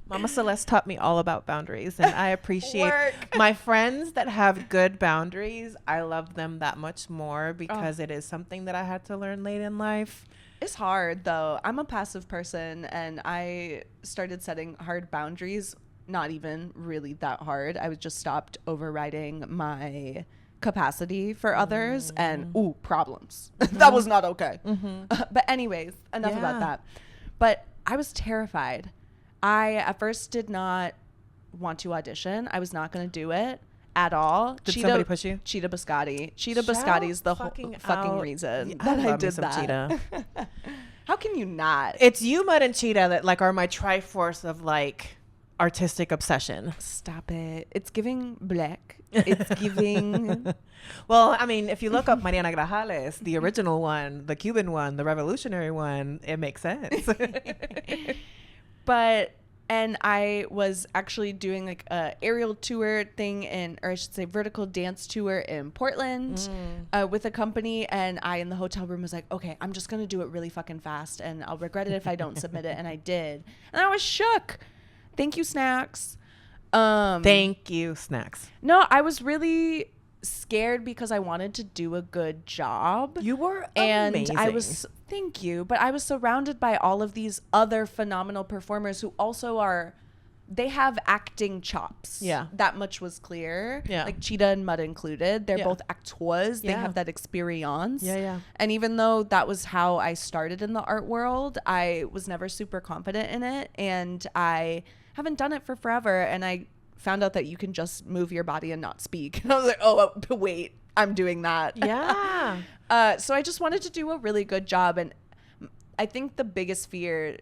Mama Celeste taught me all about boundaries, and I appreciate my friends that have good boundaries. I love them that much more because it is something that I had to learn late in life. It's hard, though. I'm a passive person, and I started setting hard boundaries. Not even really that hard. I was just stopped overriding my capacity for others and problems. That was not okay. But anyways, enough about that. But I was terrified. I at first did not want to audition. I was not going to do it at all. Did somebody push you? Cheetah Biscotti. Cheetah Shout Biscotti is the whole fucking fucking out. reason Yeah, that I love me did some that. Cheetah. How can you not? It's you, Mud, and Cheetah that like are my triforce of like artistic obsession. Stop it. It's giving black. It's giving. Well, I mean, if you look up Mariana Grajales, the original one, the Cuban one, the revolutionary one, it makes sense. And I was actually doing like a aerial tour thing or I should say vertical dance tour in Portland with a company. And I in the hotel room was like, okay, I'm just going to do it really fucking fast and I'll regret it if I don't submit it. And I did. And I was shook. Thank you, Snacks. Thank you, Snacks. No, I was really scared because I wanted to do a good job. You were and amazing. I was thank you, but I was surrounded by all of these other phenomenal performers who also they have acting chops. Yeah. That much was clear. Yeah. Like Cheetah and Mud included. They're Yeah. both acteurs. They Yeah. have that experience. Yeah. And even though that was how I started in the art world, I was never super confident in it. And I haven't done it for forever. And I found out that you can just move your body and not speak. And I was like, oh, wait, I'm doing that. Yeah. So I just wanted to do a really good job. And I think the biggest fear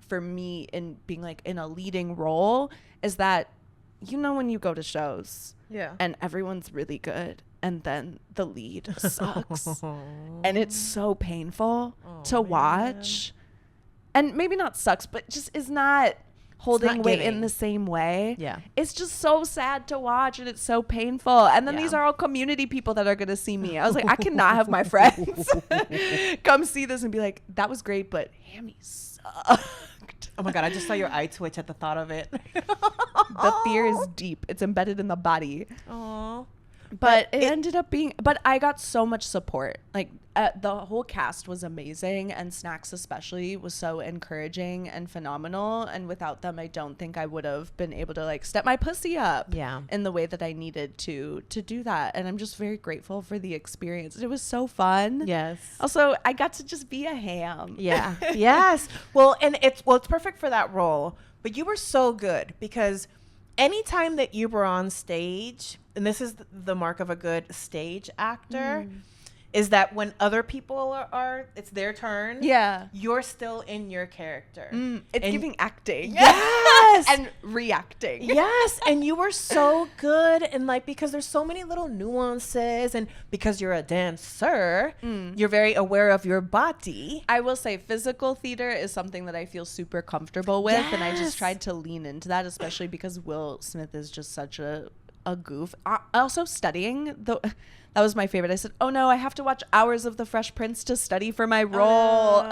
for me in being like in a leading role is that, you know, when you go to shows and everyone's really good and then the lead sucks and it's so painful to watch. And maybe not sucks, but just is not holding weight in the same way. Yeah. It's just so sad to watch and it's so painful. And then Yeah. these are all community people that are going to see me. I was like, I cannot have my friends come see this and be like, that was great, but Hammy sucked. Oh my God, I just saw your eye twitch at the thought of it. The fear is deep. It's embedded in the body. Aww. But it ended up being, but I got so much support. Like the whole cast was amazing and Snacks especially was so encouraging and phenomenal. And without them, I don't think I would have been able to like step my pussy up in the way that I needed to do that. And I'm just very grateful for the experience. It was so fun. Yes. Also, I got to just be a ham. Yeah. Yes. Well, and it's perfect for that role. But you were so good because anytime that you were on stage, and this is the mark of a good stage actor, is that when other people are it's their turn. Yeah. You're still in your character. It's And- giving acting. Yes. And reacting. Yes, and you were so good, and like because there's so many little nuances, and because you're a dancer, you're very aware of your body. I will say physical theater is something that I feel super comfortable with, and I Yes. just tried to lean into that, especially because Will Smith is just such a goof. Also studying, that was my favorite. I said, oh no, I have to watch hours of The Fresh Prince to study for my role.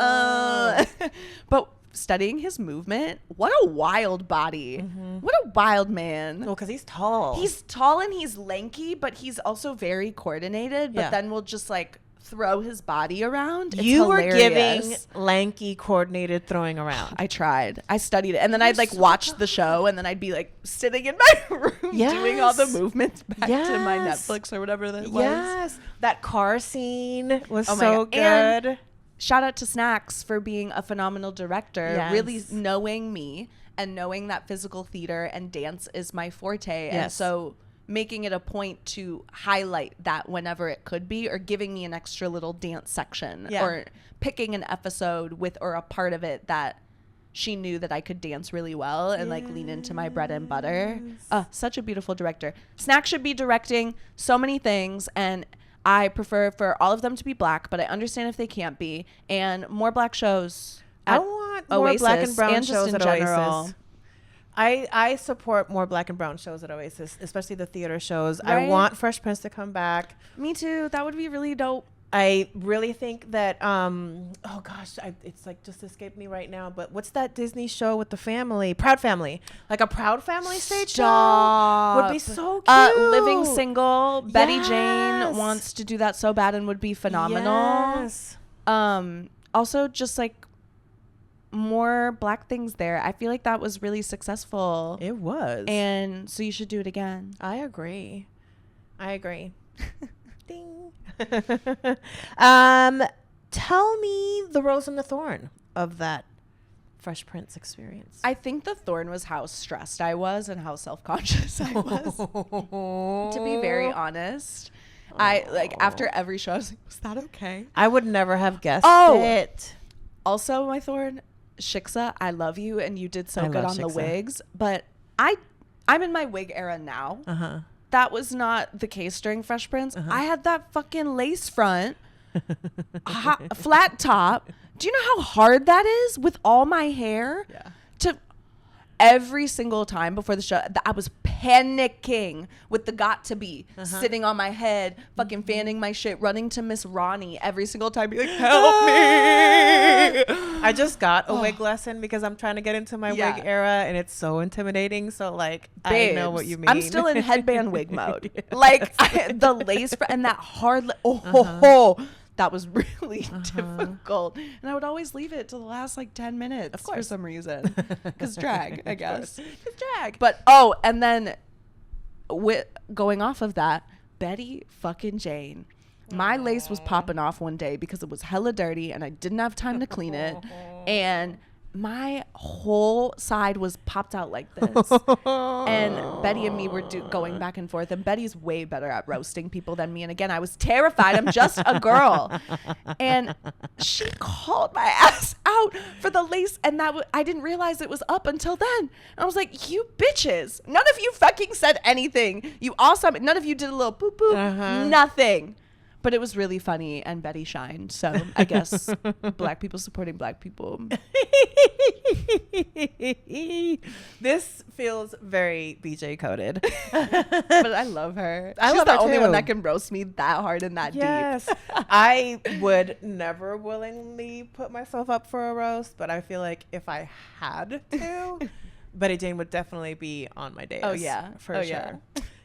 But studying his movement, what a wild body. What a wild man. Well, because he's tall. He's tall and he's lanky, but he's also very coordinated, but Yeah. then will just like throw his body around. It's You were hilarious. giving lanky, coordinated throwing around. I tried. I studied it. And then I'd like watch the show and then I'd be like sitting in my room doing all the movements back to my Netflix or whatever that was. Yes. That car scene was Oh my so God. good. And shout out to Snacks for being a phenomenal director, Yes. really knowing me and knowing that physical theater and dance is my forte. And so making it a point to highlight that whenever it could be, or giving me an extra little dance section, or picking an episode with or a part of it that she knew that I could dance really well and like lean into my bread and butter. Such a beautiful director. Snack should be directing so many things, and I prefer for all of them to be Black, but I understand if they can't be. And more Black shows. I want more Black and brown shows at Oasis. I support more Black and brown shows at Oasis, especially the theater shows. Right? I want Fresh Prince to come back. Me too. That would be really dope. I really think that, oh gosh, it's like just escaped me right now, but what's that Disney show with the family? Proud Family. Like a Proud Family stage show would be so cute. Living Single. Betty Jane wants to do that so bad and would be phenomenal. Yes. Also, just like more Black things there. I feel like that was really successful. It was. And so you should do it again. I agree. Ding. Tell me the rose and the thorn of that Fresh Prince experience. I think the thorn was how stressed I was and how self-conscious I was. To be very honest. I like after every show I was like, was that okay? I would never have guessed it. Also, my thorn, Shiksa, I love you and you did so good on the Shiksa. wigs, but I'm in my wig era now. That was not the case during Fresh Prince. I had that fucking lace front, flat top. Do you know how hard that is with all my hair? Yeah. To every single time before the show, I was panicking with the got to be sitting on my head, fucking fanning my shit, running to Miss Ronnie every single time, be like, help me. I just got a wig lesson because I'm trying to get into my wig era and it's so intimidating. So like, Babes, I know what you mean. I'm still in headband wig mode. Like the lace and that hard, that was really difficult. And I would always leave it to the last like 10 minutes for some reason. Because drag, I guess. Because drag. But, and then going off of that, Betty fucking Jane. My lace was popping off one day because it was hella dirty and I didn't have time to clean it. And my whole side was popped out like this. And Betty and me were going back and forth. And Betty's way better at roasting people than me. And again, I was terrified. I'm just a girl. And she called my ass out for the lace. And I didn't realize it was up until then. And I was like, you bitches. None of you fucking said anything. You all saw me. None of you did a little boop boop. Nothing. But it was really funny and Betty shined. So I guess Black people supporting Black people. This feels very BJ coded. But I love her. She's love the her only too. one that can roast me that hard and that deep. I would never willingly put myself up for a roast, but I feel like if I had to, Betty Jane would definitely be on my dais. Oh, yeah. For Oh, sure. yeah.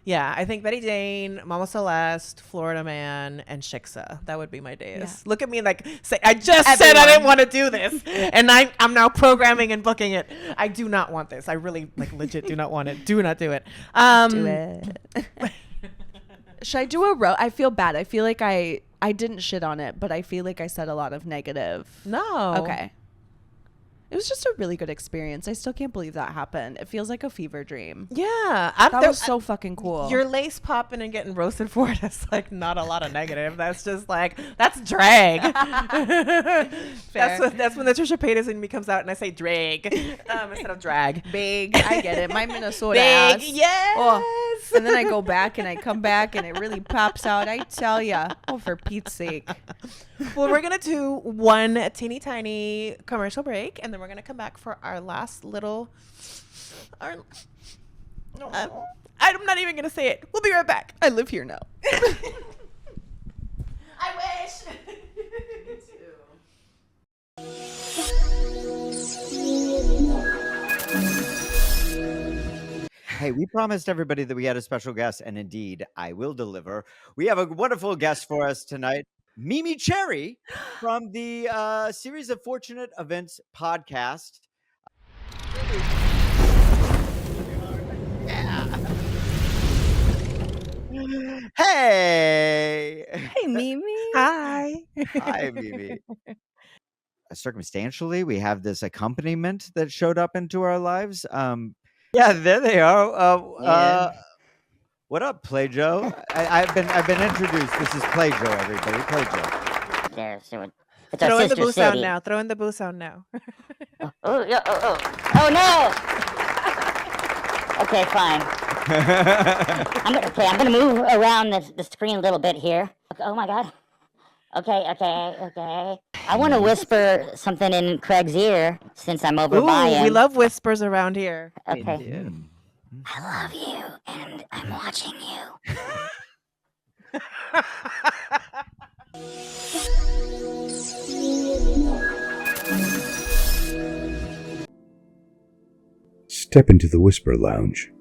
Yeah, I think Betty Jane, Mama Celeste, Florida Man, and Shiksa. That would be my dais. Yeah. Look at me like, say, I just said I didn't want to do this. And I'm now programming and booking it. I do not want this. I really, like, legit do not want it. Do not do it. Do it. Should I do a roast? I feel bad. I feel like I didn't shit on it, but I feel like I said a lot of negative. No. Okay. It was just a really good experience. I still can't believe that happened. It feels like a fever dream. Yeah. That was so fucking cool. Your lace popping and getting roasted for it is like not a lot of negative. That's just like, that's drag. That's when the Trisha Paytas in me comes out and I say drag instead of drag. Big. I get it. My Minnesota Big, ass. yes. Oh. And then I go back and I come back and it really pops out. I tell ya. Oh, for Pete's sake. Well, we're going to do one teeny tiny commercial break and then we're going to come back for our last little... I'm not even going to say it. We'll be right back. I live here now. I wish. Hey, we promised everybody that we had a special guest, and indeed, I will deliver. We have a wonderful guest for us tonight. MeMeCherry from the Series of Fortunate Events podcast. Hey! Hey, Mimi. Hi. Hi, Mimi. Circumstantially, we have this accompaniment that showed up into our lives. Yeah, there they are. What up, Play Joe? I've been introduced. This is Play Joe, everybody. Play Joe. There, so it's Throw our in the sister boo sound city. now. Throw in the boo sound now. Oh no! Okay, fine. I'm gonna move around the screen a little bit here. Okay, oh my God. Okay. I want to whisper something in Craig's ear since I'm over by him. We love whispers around here. Okay. I love you, and I'm watching you. Step into the Whisper Lounge,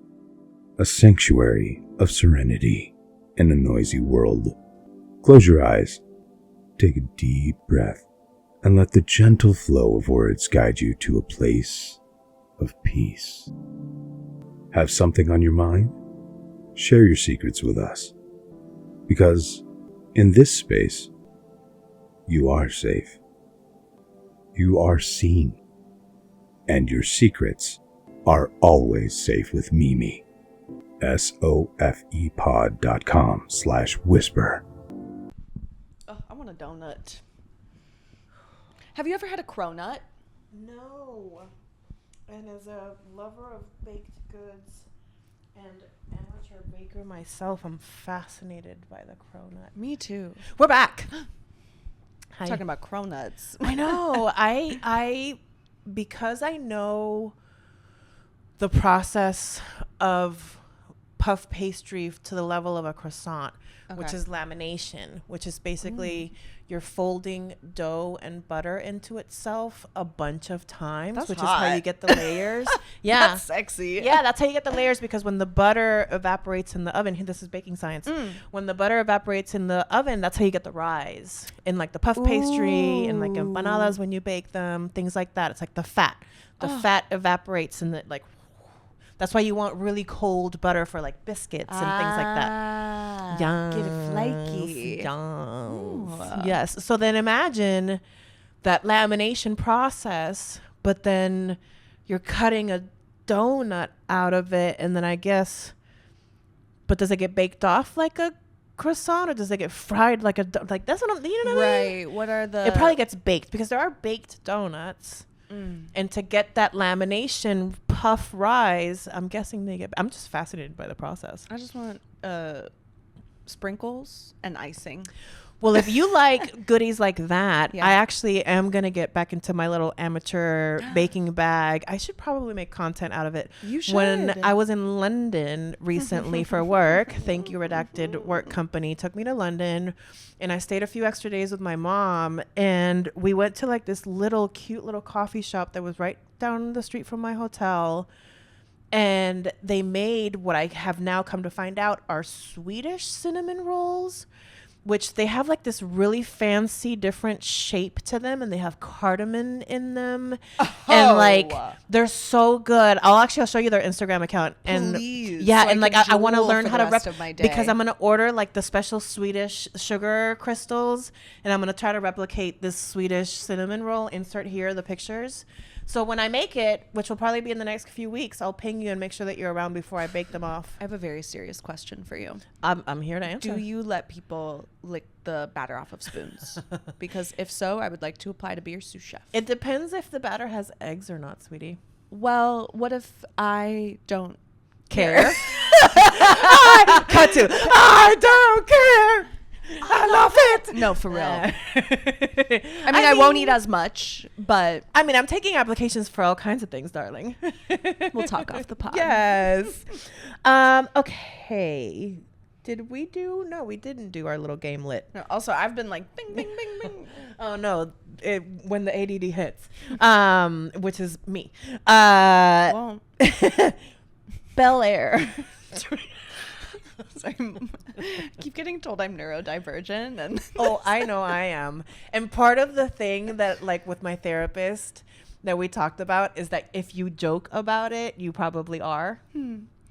a sanctuary of serenity in a noisy world. Close your eyes, take a deep breath, and let the gentle flow of words guide you to a place of peace. Have something on your mind? Share your secrets with us. Because in this space, you are safe. You are seen. And your secrets are always safe with Mimi. SOFEpod.com/whisper. Oh, I want a donut. Have you ever had a cronut? No. And as a lover of baked goods and amateur baker myself, I'm fascinated by the cronut. Me too. We're back. Hi. Talking about cronuts. I know. I because I know the process of puff pastry to the level of a croissant, which Okay. is lamination, which is basically you're folding dough and butter into itself a bunch of times, That's which is how you hot. get the layers. Yeah. That's sexy. Yeah, that's how you get the layers, because when the butter evaporates in the oven, this is baking science. When the butter evaporates in the oven, that's how you get the rise in like the puff pastry and like empanadas when you bake them, things like that. It's like the fat. The fat evaporates and that's why you want really cold butter for like biscuits and things like that. Get it flaky. Yes. So then imagine that lamination process, but then you're cutting a donut out of it, and then but does it get baked off like a croissant, or does it get fried like that's what I'm, you know what I mean? Right. What are the... It probably gets baked, because there are baked donuts. And to get that lamination puff rise, I'm guessing I'm just fascinated by the process. I just want sprinkles and icing. Well, if you like goodies like that, Yeah. I actually am going to get back into my little amateur baking bag. I should probably make content out of it. You should. When I was in London recently for work, thank you, Redacted Work Company, took me to London, and I stayed a few extra days with my mom, and we went to like this cute little coffee shop that was right down the street from my hotel. And they made what I have now come to find out are Swedish cinnamon rolls, which they have like this really fancy different shape to them, and they have cardamom in them. And like, they're so good. I'll show you their Instagram account. And Please, yeah, so and I like, can I want to drool learn for how the to rest of my day. because I'm going to order like the special Swedish sugar crystals, and I'm going to try to replicate this Swedish cinnamon roll. Insert here the pictures. So when I make it, which will probably be in the next few weeks, I'll ping you and make sure that you're around before I bake them off. I have a very serious question for you. I'm here to answer. Do you let people lick the batter off of spoons? Because if so, I would like to apply to be your sous chef. It depends if the batter has eggs or not, sweetie. Well, what if I don't Care? Cut to, I don't care. I love it. No, for real. I I won't eat as much, but I mean, I'm taking applications for all kinds of things, darling. we'll talk off the pod. Yes. Okay. Did we do? No, we didn't do our little game lit. No, also, I've been like, bing, bing, bing, bing. Oh no! When the ADD hits, which is me. Well, Bel-Air. Sorry, keep getting told I'm neurodivergent, and Oh, I know I am. And part of the thing that, like, with my therapist that we talked about is that if you joke about it, you probably are.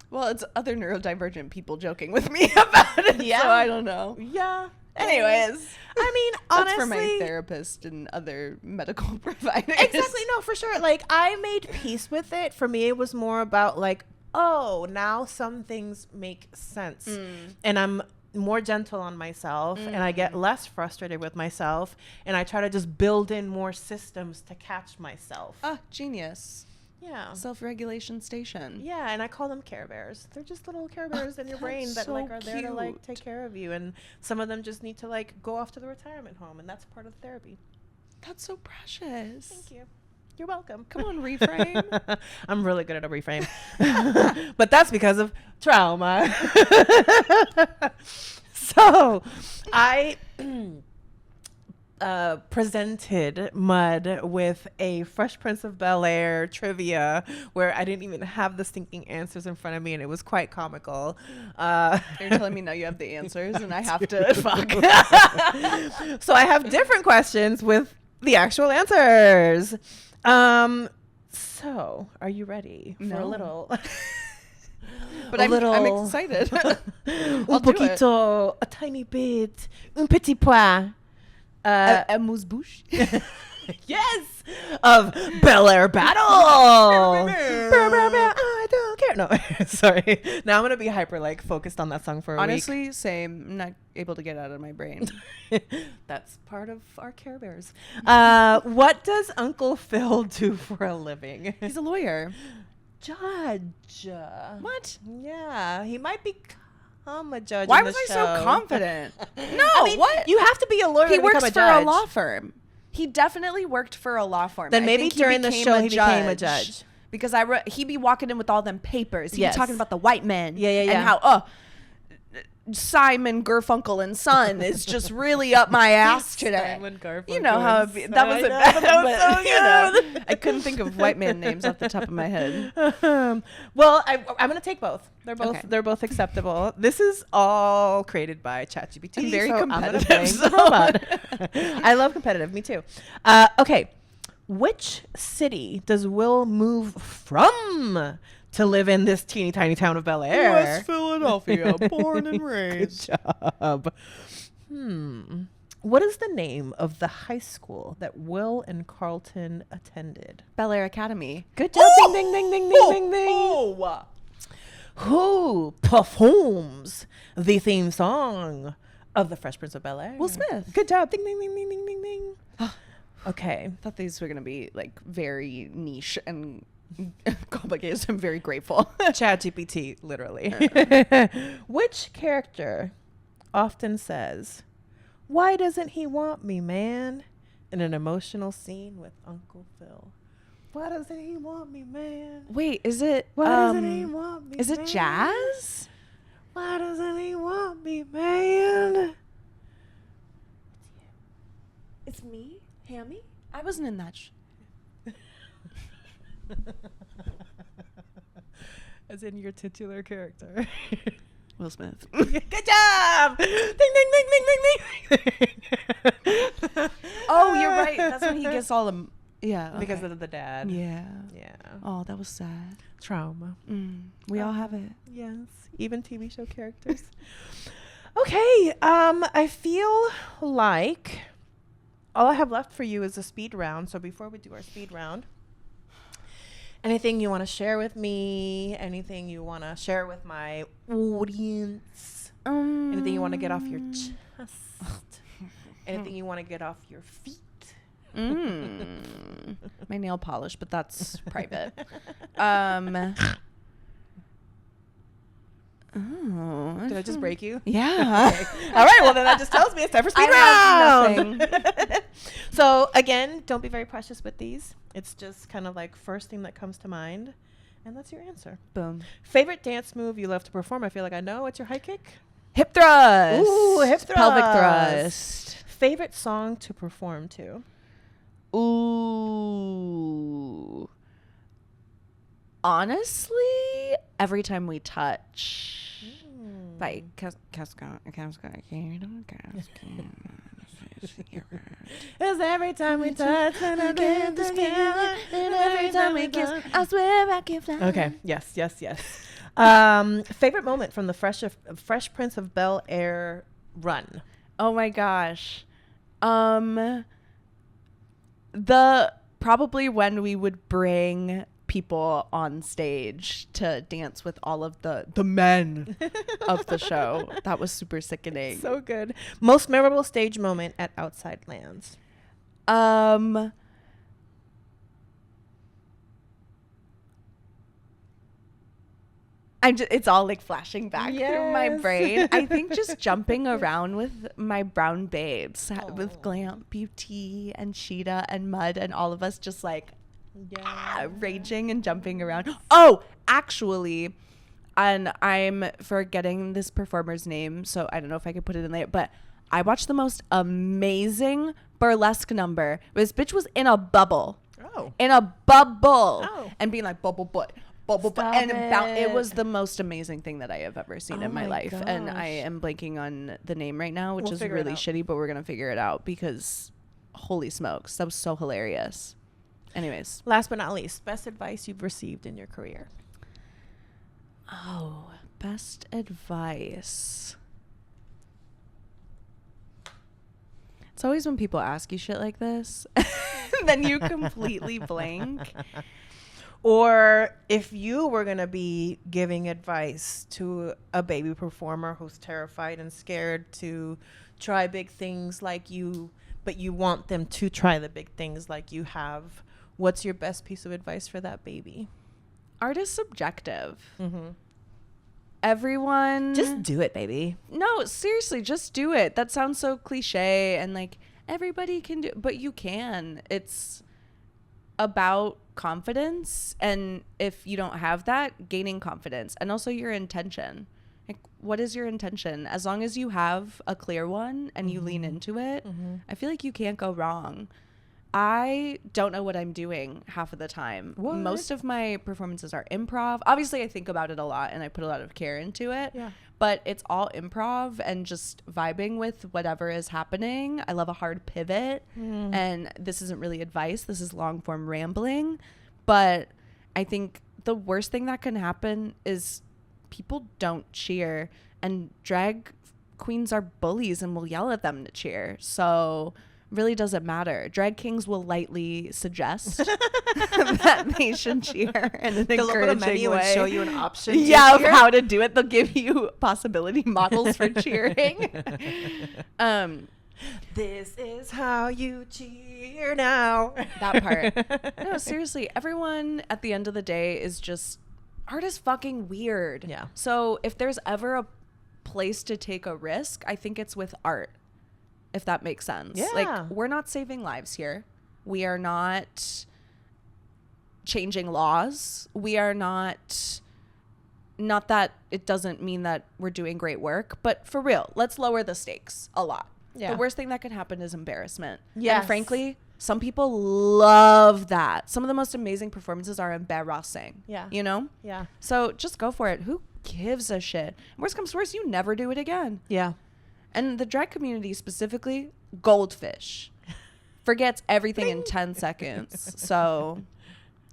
well, it's other neurodivergent people joking with me about it. Yeah. So I don't know. Yeah. Anyways, I mean, that's honestly, for my therapist and other medical providers. Exactly. No, for sure. Like, I made peace with it. For me, it was more about like, oh, now some things make sense. And I'm more gentle on myself and I get less frustrated with myself. And I try to just build in more systems to catch myself. Genius. Yeah. Self-regulation station. Yeah, and I call them Care Bears. They're just little Care Bears in your brain that so like are there to like cute. take care of you. And some of them just need to like go off to the retirement home, and that's part of therapy. That's so precious. Thank you. You're welcome. Come on, reframe. I'm really good at a reframe. But that's because of trauma. So I presented Mud with a Fresh Prince of Bel-Air trivia where I didn't even have the stinking answers in front of me, and it was quite comical. You're telling me now you have the answers and I have to fuck. So I have different questions with the actual answers. So are you ready for a No. little? But A I'm little- excited. Un I'll do it. poquito, a tiny bit, un petit pois. Amuse-bouche. Yes, of Bel-Air Battle. I don't care. No, sorry. Now I'm gonna be hyper like focused on that song for a Honestly, same. I'm not able to get out of my brain. week. That's part of our Care Bears. What does Uncle Phil do for a living? He's a lawyer. Judge. What? Yeah, he might become a judge. Why in was the I show. so confident? No, I mean, what? You have to be a lawyer. He to become works a for a judge. law firm. He definitely worked for a law firm. Then I maybe think during the became show he became a judge. Because he be walking in with all them papers. He Yes. be talking about the white men. Yeah. And how, Simon Garfunkel and Son is just really up my ass today. Simon Garfunkel You know how and that Son. was I a know, bad, but that was so but, you know, good. I couldn't think of white man names off the top of my head. Well, I'm gonna take both. They're both Okay. they're both acceptable. This is all created by ChatGPT. I'm very so I'm gonna competitive, blame the so- robot. I love competitive. Me too. Okay, which city does Will move from to live in this teeny tiny town of Bel-Air? West Philadelphia, born and raised. Good job. What is the name of the high school that Will and Carlton attended? Bel-Air Academy. Good job. Ding, ding, ding, ding, ding, ding, ding. Who performs the theme song of The Fresh Prince of Bel-Air? Will Smith. Good job. Ding, ding, ding, ding, ding, ding, ding. Okay. I thought these were going to be like very niche and complicated. So I'm very grateful. ChatGPT, literally. Which character often says, "Why doesn't he want me, man?" in an emotional scene with Uncle Phil? Why doesn't he want me, man? Wait, is it? Why doesn't he want me? Is it man? jazz? Why doesn't he want me, man? It's me, Hammy. I wasn't in that. As in your titular character. Will Smith. Good job! Ding, ding, ding, ding, ding, ding. Oh, you're right. That's when he gets all the. Yeah. Because okay. of the dad. Yeah. Yeah. Oh, that was sad. Trauma. We all have it. Yes. Even TV show characters. Okay. I feel like all I have left for you is a speed round. So before we do our speed round, anything you want to share with me? Anything you want to share with my audience? Anything you want to get off your chest? Anything you want to get off your feet? My nail polish, but that's private. Oh, Did I just break you? Yeah. All right. Well, then that just tells me it's time for speed I round. have nothing. So again, don't be very precious with these. It's just kind of like first thing that comes to mind, and that's your answer. Boom. Favorite dance move you love to perform? I feel like I know. What's your high kick? Hip thrust. Ooh, hip Pelvic thrust. thrust. Favorite song to perform to? Ooh. Honestly, Every Time We Touch. By Casca. It's every time we touch and I get this feeling, and every time we kiss, I swear I can fly. Okay. Yes. Favorite moment from the Fresh Prince of Bel-Air run. Oh my gosh. Probably when we would bring people on stage to dance with all of the men of the show. That was super sickening. So good. Most memorable stage moment at Outside Lands. It's all like flashing back through my Yes. brain. I think just jumping around with my brown babes, with Glamp, Beauty, and Sheeta, and Mud, and all of us just like raging and jumping around. Oh, actually, and I'm forgetting this performer's name, so I don't know if I could put it in there, but I watched the most amazing burlesque number. This bitch was in a bubble. Oh. In a bubble. Oh. And being like, bubble butt. It was the most amazing thing that I have ever seen in my life. And I am blanking on the name right now, which is really shitty, but we're going to figure it out because holy smokes, that was so hilarious. Anyways. Last but not least, best advice you've received in your career. Oh, best advice. It's always when people ask you shit like this, then you completely blank. Or if you were going to be giving advice to a baby performer who's terrified and scared to try big things like you, but you want them to try the big things like you have, what's your best piece of advice for that baby? Art is subjective. Mm-hmm. Everyone... Just do it, baby. No, seriously, just do it. That sounds so cliche and like everybody can do, but you can. It's about confidence, and if you don't have that, gaining confidence, and also your intention. Like, what is your intention? As long as you have a clear one and you lean into it, I feel like you can't go wrong. I don't know what I'm doing half of the time. What? Most of my performances are improv. Obviously, I think about it a lot and I put a lot of care into it. Yeah. But it's all improv and just vibing with whatever is happening. I love a hard pivot. And this isn't really advice. This is long form rambling. But I think the worst thing that can happen is people don't cheer. And drag queens are bullies and will yell at them to cheer. So really doesn't matter. Drag kings will lightly suggest that they should cheer in an They'll look at a encouraging menu way. and show you an option. Yeah, of how to do it. They'll give you possibility models for cheering. This is how you cheer now. That part. No, seriously, everyone at the end of the day is just, art is fucking weird. Yeah. So if there's ever a place to take a risk, I think it's with art, if that makes sense. Yeah. Like, we're not saving lives here. We are not changing laws. We are not that it doesn't mean that we're doing great work, but for real, let's lower the stakes a lot. Yeah. The worst thing that could happen is embarrassment. Yes. And frankly, some people love that. Some of the most amazing performances are embarrassing. Yeah. You know? Yeah. So just go for it. Who gives a shit? Worst comes to worst, you never do it again. Yeah. And the drag community specifically, goldfish. Forgets everything in 10 seconds. So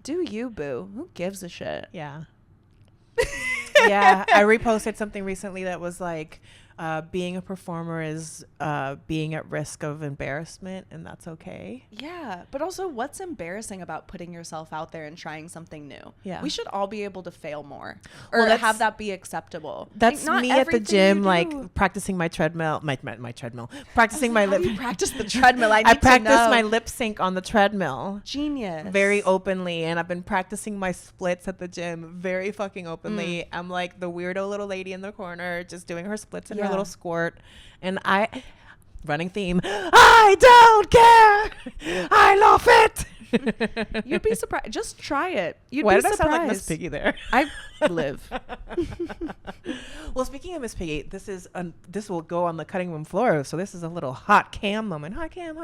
do you, boo. Who gives a shit? Yeah. Yeah. I reposted something recently that was like, being a performer is being at risk of embarrassment, and that's okay. Yeah, but also what's embarrassing about putting yourself out there and trying something new? Yeah. We should all be able to fail more, or Well, have that be acceptable. That's Like, not me at the everything gym, you do- like practicing my treadmill, my treadmill, practicing my How lip. do you practice the treadmill? I need I to practice know. my lip sync on the treadmill. Genius. Very openly, and I've been practicing my splits at the gym very fucking openly. I'm like the weirdo little lady in the corner just doing her splits in her Yeah. little squirt, and running theme, I don't care, I love it. You'd be surprised. Just try it. You'd Why be did I surprised. sound like Miss Piggy there? I live. Well, speaking of Miss Piggy, this will go on the cutting room floor, so this is a little hot cam moment. Hot cam.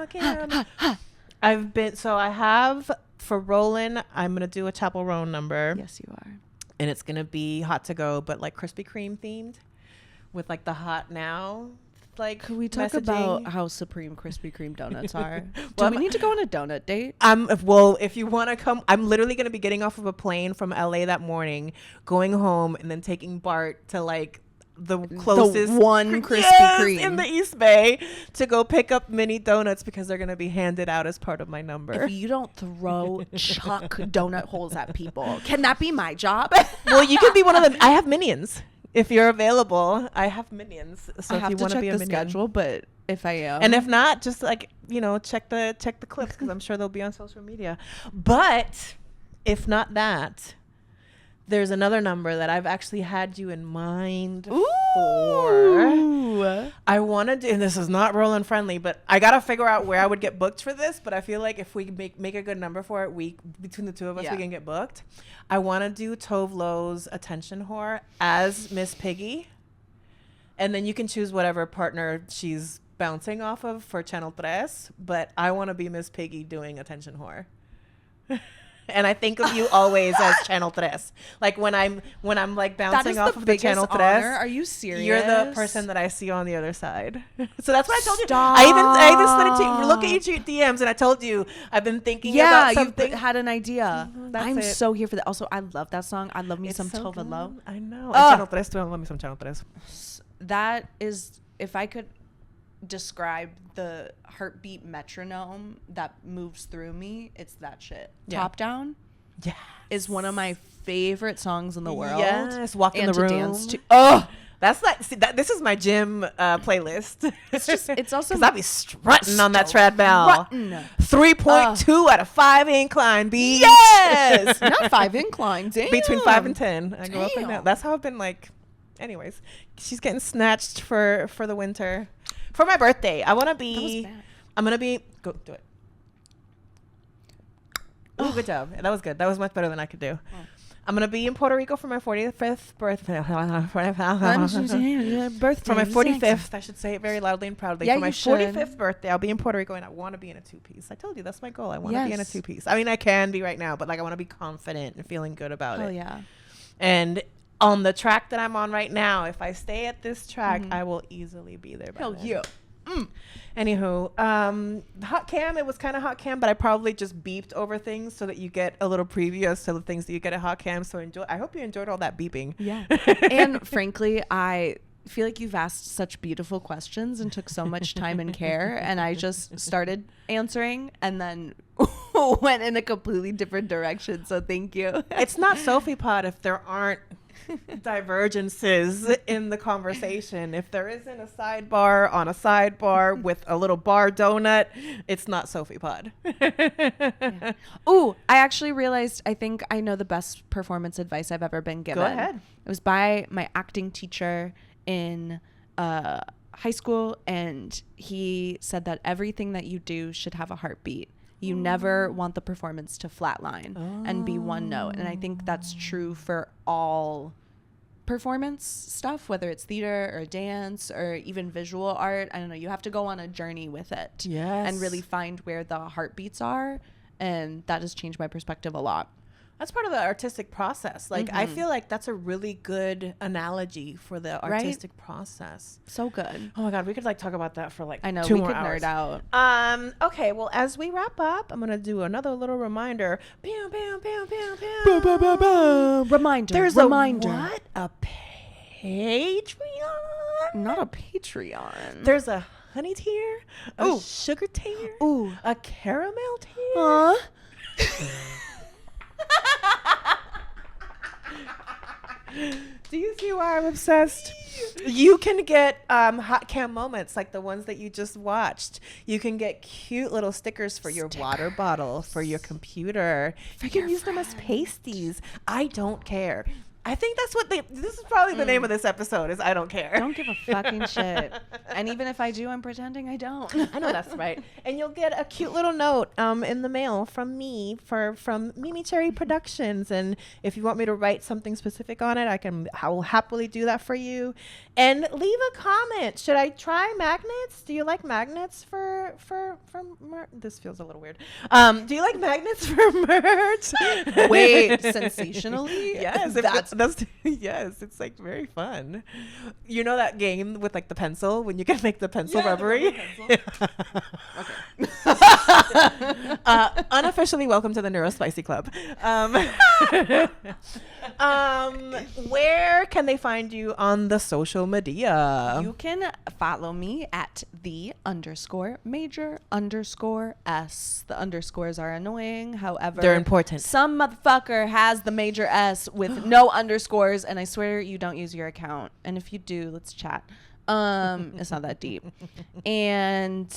I have for Roland, I'm gonna do a Chapel Roan number. Yes, you are. And it's gonna be hot to go, but like Krispy Kreme themed, with like the hot now. Like, could we talk messaging. about how supreme Krispy Kreme donuts are? Well, Do we need to go on a donut date? Well, if you want to come, I'm literally going to be getting off of a plane from LA that morning, going home, and then taking Bart to like the closest one Krispy Kreme in the East Bay to go pick up mini donuts because they're going to be handed out as part of my number. If you don't throw chuck donut holes at people, can that be my job? Well, you can be one of them. I have minions. If you're available, I have minions. So I if have you to want to check be a the minion. schedule, but if I am, And if not, just like, check the clips because I'm sure they'll be on social media. But if not that, there's another number that I've actually had you in mind for. I want to do, and this is not Roland friendly, but I got to figure out where I would get booked for this. But I feel like if we make a good number for it, between the two of us, we can get booked. I want to do Tove Lo's Attention Whore as Miss Piggy. And then you can choose whatever partner she's bouncing off of for Channel 3. But I want to be Miss Piggy doing Attention Whore. And I think of you always as Channel 3. Like when I'm like bouncing off of the Channel 3. Are you serious? You're the person that I see on the other side. So that's what I told you. Stop. I even slid it to you. Look at your DMs, and I told you I've been thinking about something. You've had an idea. That's I'm it. so here for that. Also, I love that song. I love me It's some so Tove Lo. good. I know. And Channel 3 too. I love me some Channel 3. That is, if I could describe the heartbeat metronome that moves through me, it's that shit. Yeah. Top Down Yeah. is one of my favorite songs in the world. Yes. Walk in and the room. to dance to. Oh, That's like, see, this is my gym playlist. it's also because I be strutting on that treadmill. 3.2 out of 5 incline, B. Yes, not 5 incline. Damn. Between 5 and 10. I go up and down. That's how I've been like. Anyways, she's getting snatched for the winter. For my birthday, I want to be. I'm gonna be. Go do it. Oh, good job. That was good. That was much better than I could do. I'm gonna be in Puerto Rico for my 45th birthday. For my 45th, I should say it very loudly and proudly. Yeah, for my you should. 45th birthday, I'll be in Puerto Rico, and I want to be in a 2-piece. I told you that's my goal. I want to be in a 2-piece. I mean, I can be right now, but like I want to be confident and feeling good about it. Oh yeah. And on the track that I'm on right now, if I stay at this track, I will easily be there. Hell yeah. Anywho, hot cam, it was kind of hot cam, but I probably just beeped over things so that you get a little preview as to the things that you get at hot cam. So I hope you enjoyed all that beeping. Yeah. And frankly, I feel like you've asked such beautiful questions and took so much time and care, and I just started answering and then went in a completely different direction. So thank you. It's not SOFE Pod if there aren't divergences in the conversation. If there isn't a sidebar on a sidebar with a little bar donut, it's not SOFE Pod. Yeah. Ooh, I actually realized I think I know the best performance advice I've ever been given. Go ahead. It was by my acting teacher in high school, and he said that everything that you do should have a heartbeat. You never want the performance to flatline and be one note. And I think that's true for all performance stuff, whether it's theater or dance or even visual art. I don't know. You have to go on a journey with it. Yes. And really find where the heartbeats are. And that has changed my perspective a lot. That's part of the artistic process. Like, I feel like that's a really good analogy for the artistic process. So good. Oh my God, we could like talk about that for like I know, 2 we more could hours. nerd out. Okay, well, as we wrap up, I'm gonna do another little reminder. Bam, bam, bam, bam, bam. Reminder. There's reminder. a Patreon? Not a Patreon. There's a honey tier, a sugar tier, a caramel tier. Do you see why I'm obsessed? You can get hot cam moments like the ones that you just watched. You can get cute little stickers for your water bottle, for your computer. You can use them as pasties. I don't care. I think that's what this is probably the name of this episode is I don't care. Don't give a fucking shit. And even if I do, I'm pretending I don't. I know that's right. And you'll get a cute little note in the mail from me from MeMeCherry Productions. And if you want me to write something specific on it, I will happily do that for you. And leave a comment. Should I try magnets? Do you like magnets for merch? This feels a little weird. Do you like magnets for merch? Wait, sensationally? Yes. That's That's yes, it's like very fun. You know that game with like the pencil when you can make the pencil rubbery? Unofficially welcome to the Neurospicy Club. Where can they find you on the social media? You can follow me at _Major_S. The underscores are annoying. However, They're important. Some motherfucker has the Major S with no underscores, and I swear you don't use your account. And if you do, let's chat. It's not that deep. And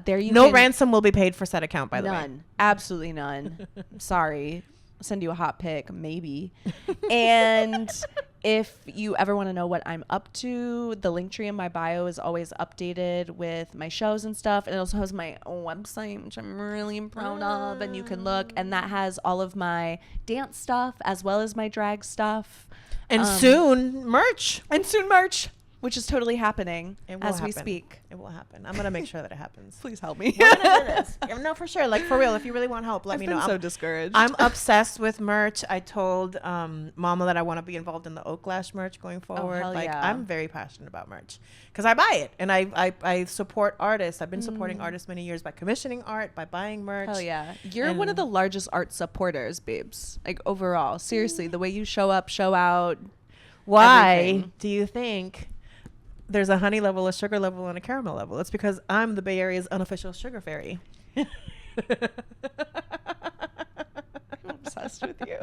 there you No can, ransom will be paid for said account, by the way. none. Absolutely none. Sorry. I'll send you a hot pic, maybe. And if you ever want to know what I'm up to, the link tree in my bio is always updated with my shows and stuff. And it also has my own website, which I'm really proud of. And you can look. And that has all of my dance stuff as well as my drag stuff. And soon, merch. And soon merch, which is totally happening It will as we happen. speak. It will happen. I'm gonna make sure that it happens. Please help me. We're gonna do this. No, for sure. Like for real. If you really want help, let I've me been know. so discouraged. I'm obsessed with merch. I told Mama that I want to be involved in the Oak Lash merch going forward. hell Like yeah. I'm very passionate about merch because I buy it and I support artists. I've been supporting artists many years by commissioning art, by buying merch. Hell yeah. You're one of the largest art supporters, babes. Like overall. Seriously, the way you show up, show out. Why Everything. do you think there's a honey level, a sugar level, and a caramel level? It's because I'm the Bay Area's unofficial sugar fairy. I'm obsessed with you.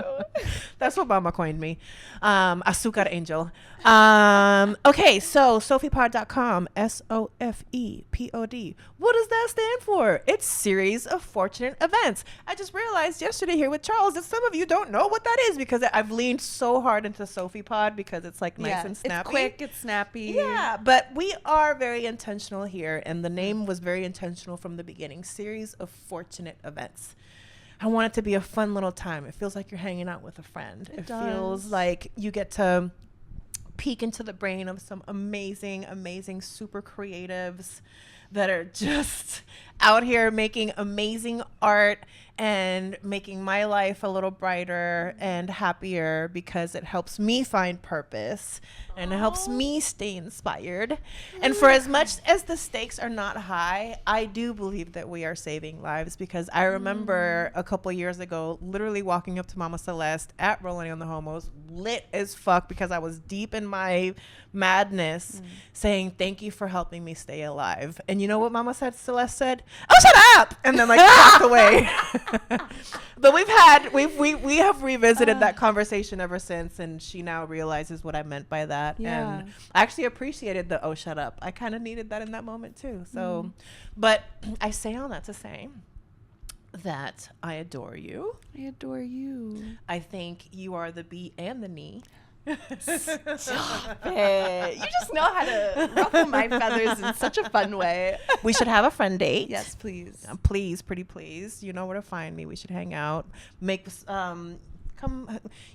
That's what Mama coined me. Azúcar angel. Okay, so SOFEPod.com, SOFEPOD. What does that stand for? It's Series of Fortunate Events. I just realized yesterday here with Charles that some of you don't know what that is because I've leaned so hard into SOFE Pod because it's like nice and snappy. It's quick, it's snappy. Yeah, but we are very intentional here, and the name was very intentional from the beginning. Series of Fortunate Events. I want it to be a fun little time. It feels like you're hanging out with a friend. It feels like you get to peek into the brain of some amazing, amazing super creatives that are just out here making amazing art and making my life a little brighter and happier because it helps me find purpose and it helps me stay inspired. And for as much as the stakes are not high, I do believe that we are saving lives because I remember a couple years ago literally walking up to Mama Celeste at Rolling on the Homos, lit as fuck because I was deep in my madness, saying thank you for helping me stay alive. And you know what Mama Celeste said? Oh, shut up! And then like walked away. But we have revisited that conversation ever since, and she now realizes what I meant by that. Yeah. And I actually appreciated the oh shut up. I kind of needed that in that moment too. So but I say all that to say that I adore you. I adore you. I think you are the B and the knee. Stop it. You just know how to ruffle my feathers in such a fun way. We should have a friend date. Yes, please. Please, pretty please. You know where to find me. We should hang out. Make come.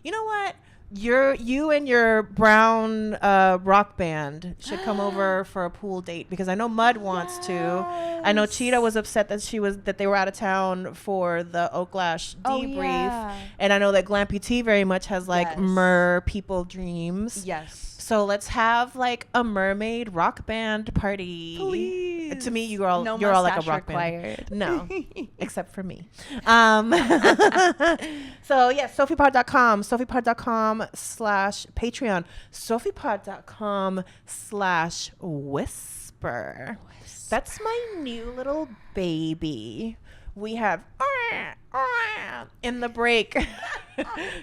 You know what? You and your brown rock band should come over for a pool date because I know Mud wants to. I know Cheetah was upset that they were out of town for the Oak Lash debrief, and I know that Glampy T very much has like mer people dreams. Yes. So let's have like a mermaid rock band party. Please. To me, you're all like a rock band. No, except for me. So yeah, SOFEPod.com, SOFEPod.com/Patreon, SOFEPod.com/Whisper. That's my new little baby. We have in the break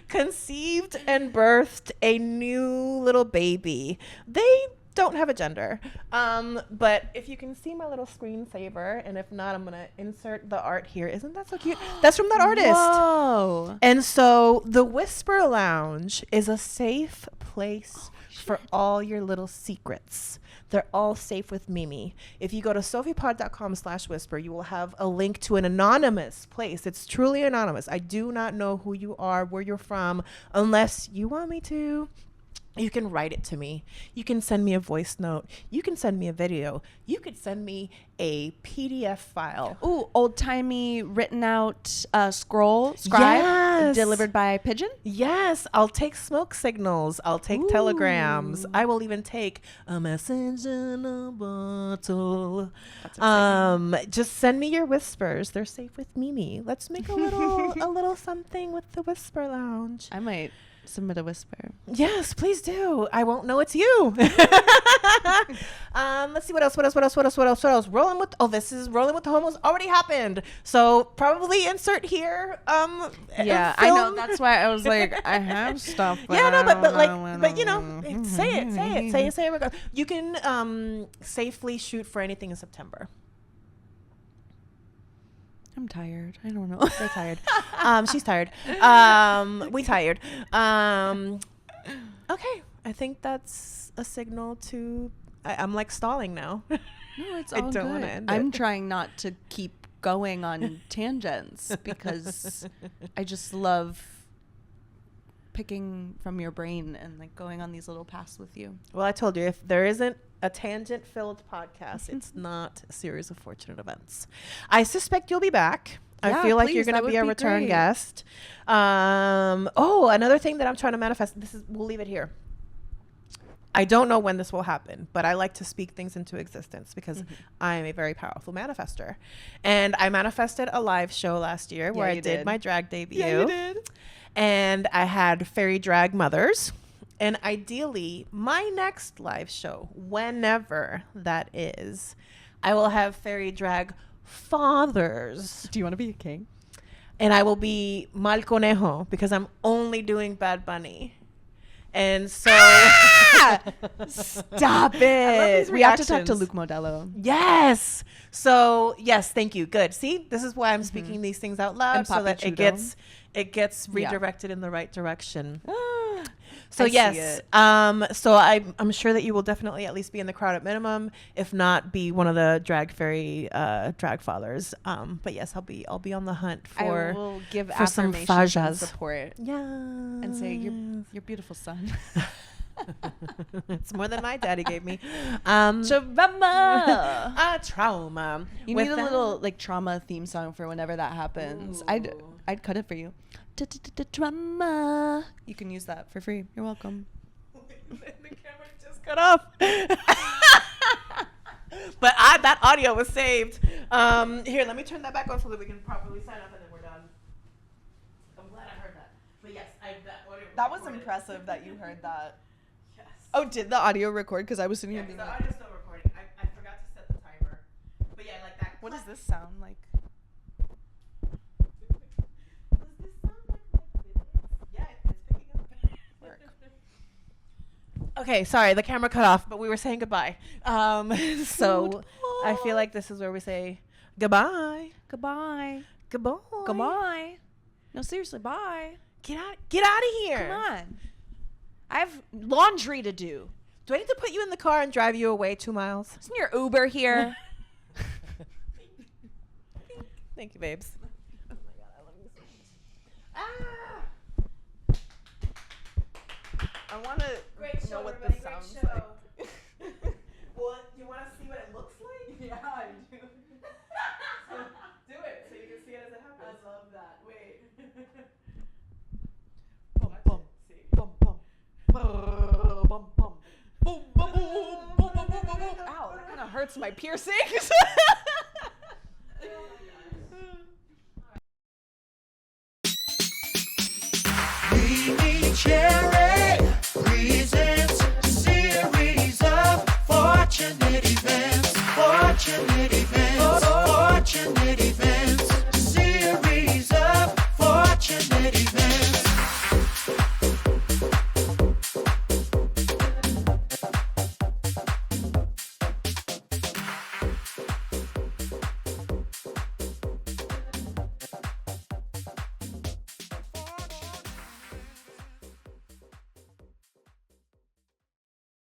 conceived and birthed a new little baby. They don't have a gender, but if you can see my little screensaver, and if not, I'm gonna insert the art here. Isn't that so cute? That's from that artist. Whoa. And so the Whisper Lounge is a safe place for all your little secrets. They're all safe with Mimi. If you go to SOFEPod.com/whisper, you will have a link to an anonymous place. It's truly anonymous. I do not know who you are, where you're from, unless you want me to. You can write it to me. You can send me a voice note. You can send me a video. You could send me a PDF file. Ooh, old-timey written out scribe delivered by pigeon? Yes, I'll take smoke signals. I'll take telegrams. I will even take a message in a bottle. Just send me your whispers. They're safe with Mimi. Let's make a little something with the Whisper Lounge. I might submit a whisper. Yes, please do. I won't know it's you. Let's see what else. Rolling with the Homos already happened. So probably insert here. Yeah, I know. That's why I was like, I have stuff. But you know, say it. You can safely shoot for anything in September. I'm tired. I don't know. They're tired. She's tired. We tired. Okay. I think that's a signal to. I'm like stalling now. No, it's all I don't want to good. end I'm it. trying not to keep going on tangents because I just love picking from your brain and like going on these little paths with you. Well, I told you, if there isn't a tangent-filled podcast, it's not a series of fortunate events. I suspect you'll be back. Yeah, I feel like please, you're going that to be would a be return great. guest. Another thing that I'm trying to manifest. We'll leave it here. I don't know when this will happen, but I like to speak things into existence because I am a very powerful manifester. And I manifested a live show last year where I did my drag debut. Yeah, you did. And I had fairy drag mothers. And ideally, my next live show, whenever that is, I will have fairy drag fathers. Do you want to be a king? And I will be Mal Conejo because I'm only doing Bad Bunny. And so Stop it. We have to talk to reactions. Luke Modello. Yes. So yes, thank you. Good. See, this is why I'm speaking these things out loud And so Papi that Chudo. it gets redirected in the right direction. So I see yes, it. so I'm sure that you will definitely at least be in the crowd at minimum, if not be one of the drag fairy drag fathers. But yes, I'll be on the hunt I for will give for some affirmations and fajas. support Yeah, and say your beautiful son. it's more than my daddy gave me. Trauma. Trauma. You With need a that- little like trauma theme song for whenever that happens. I'd cut it for you. Trauma. You can use that for free. You're welcome. The camera just cut off. But that audio was saved. Here, let me turn that back on so that we can properly sign up and then we're done. I'm glad I heard that. But yes, That was impressive that you heard that. Yes. Oh, did the audio record? Because I was sitting Yeah, here 'cause being the like, audio's still recording. I forgot to set the timer. But yeah, like that. what does this sound like? Does this sound like my business? Yeah, it's picking up. Okay, sorry, the camera cut off, but we were saying goodbye. So I feel like this is where we say goodbye. Goodbye. Goodbye. Goodbye. No, seriously, bye. Get out of here. Come on. I have laundry to do. Do I need to put you in the car and drive you away 2 miles? Isn't your Uber here? Thank you, babes. Oh my God, I love you so much. I want to know what this sounds like. Well, you want to see what it looks like? Yeah, I do. So do it so you can see it as it happens. I love that. Wait. Bum, bum, bum, bum. Bum, bum, bum. Boom, boom, boom, boom, boom, boom, boom, boom. Ow, that kind of hurts my piercings. MeMeCherry.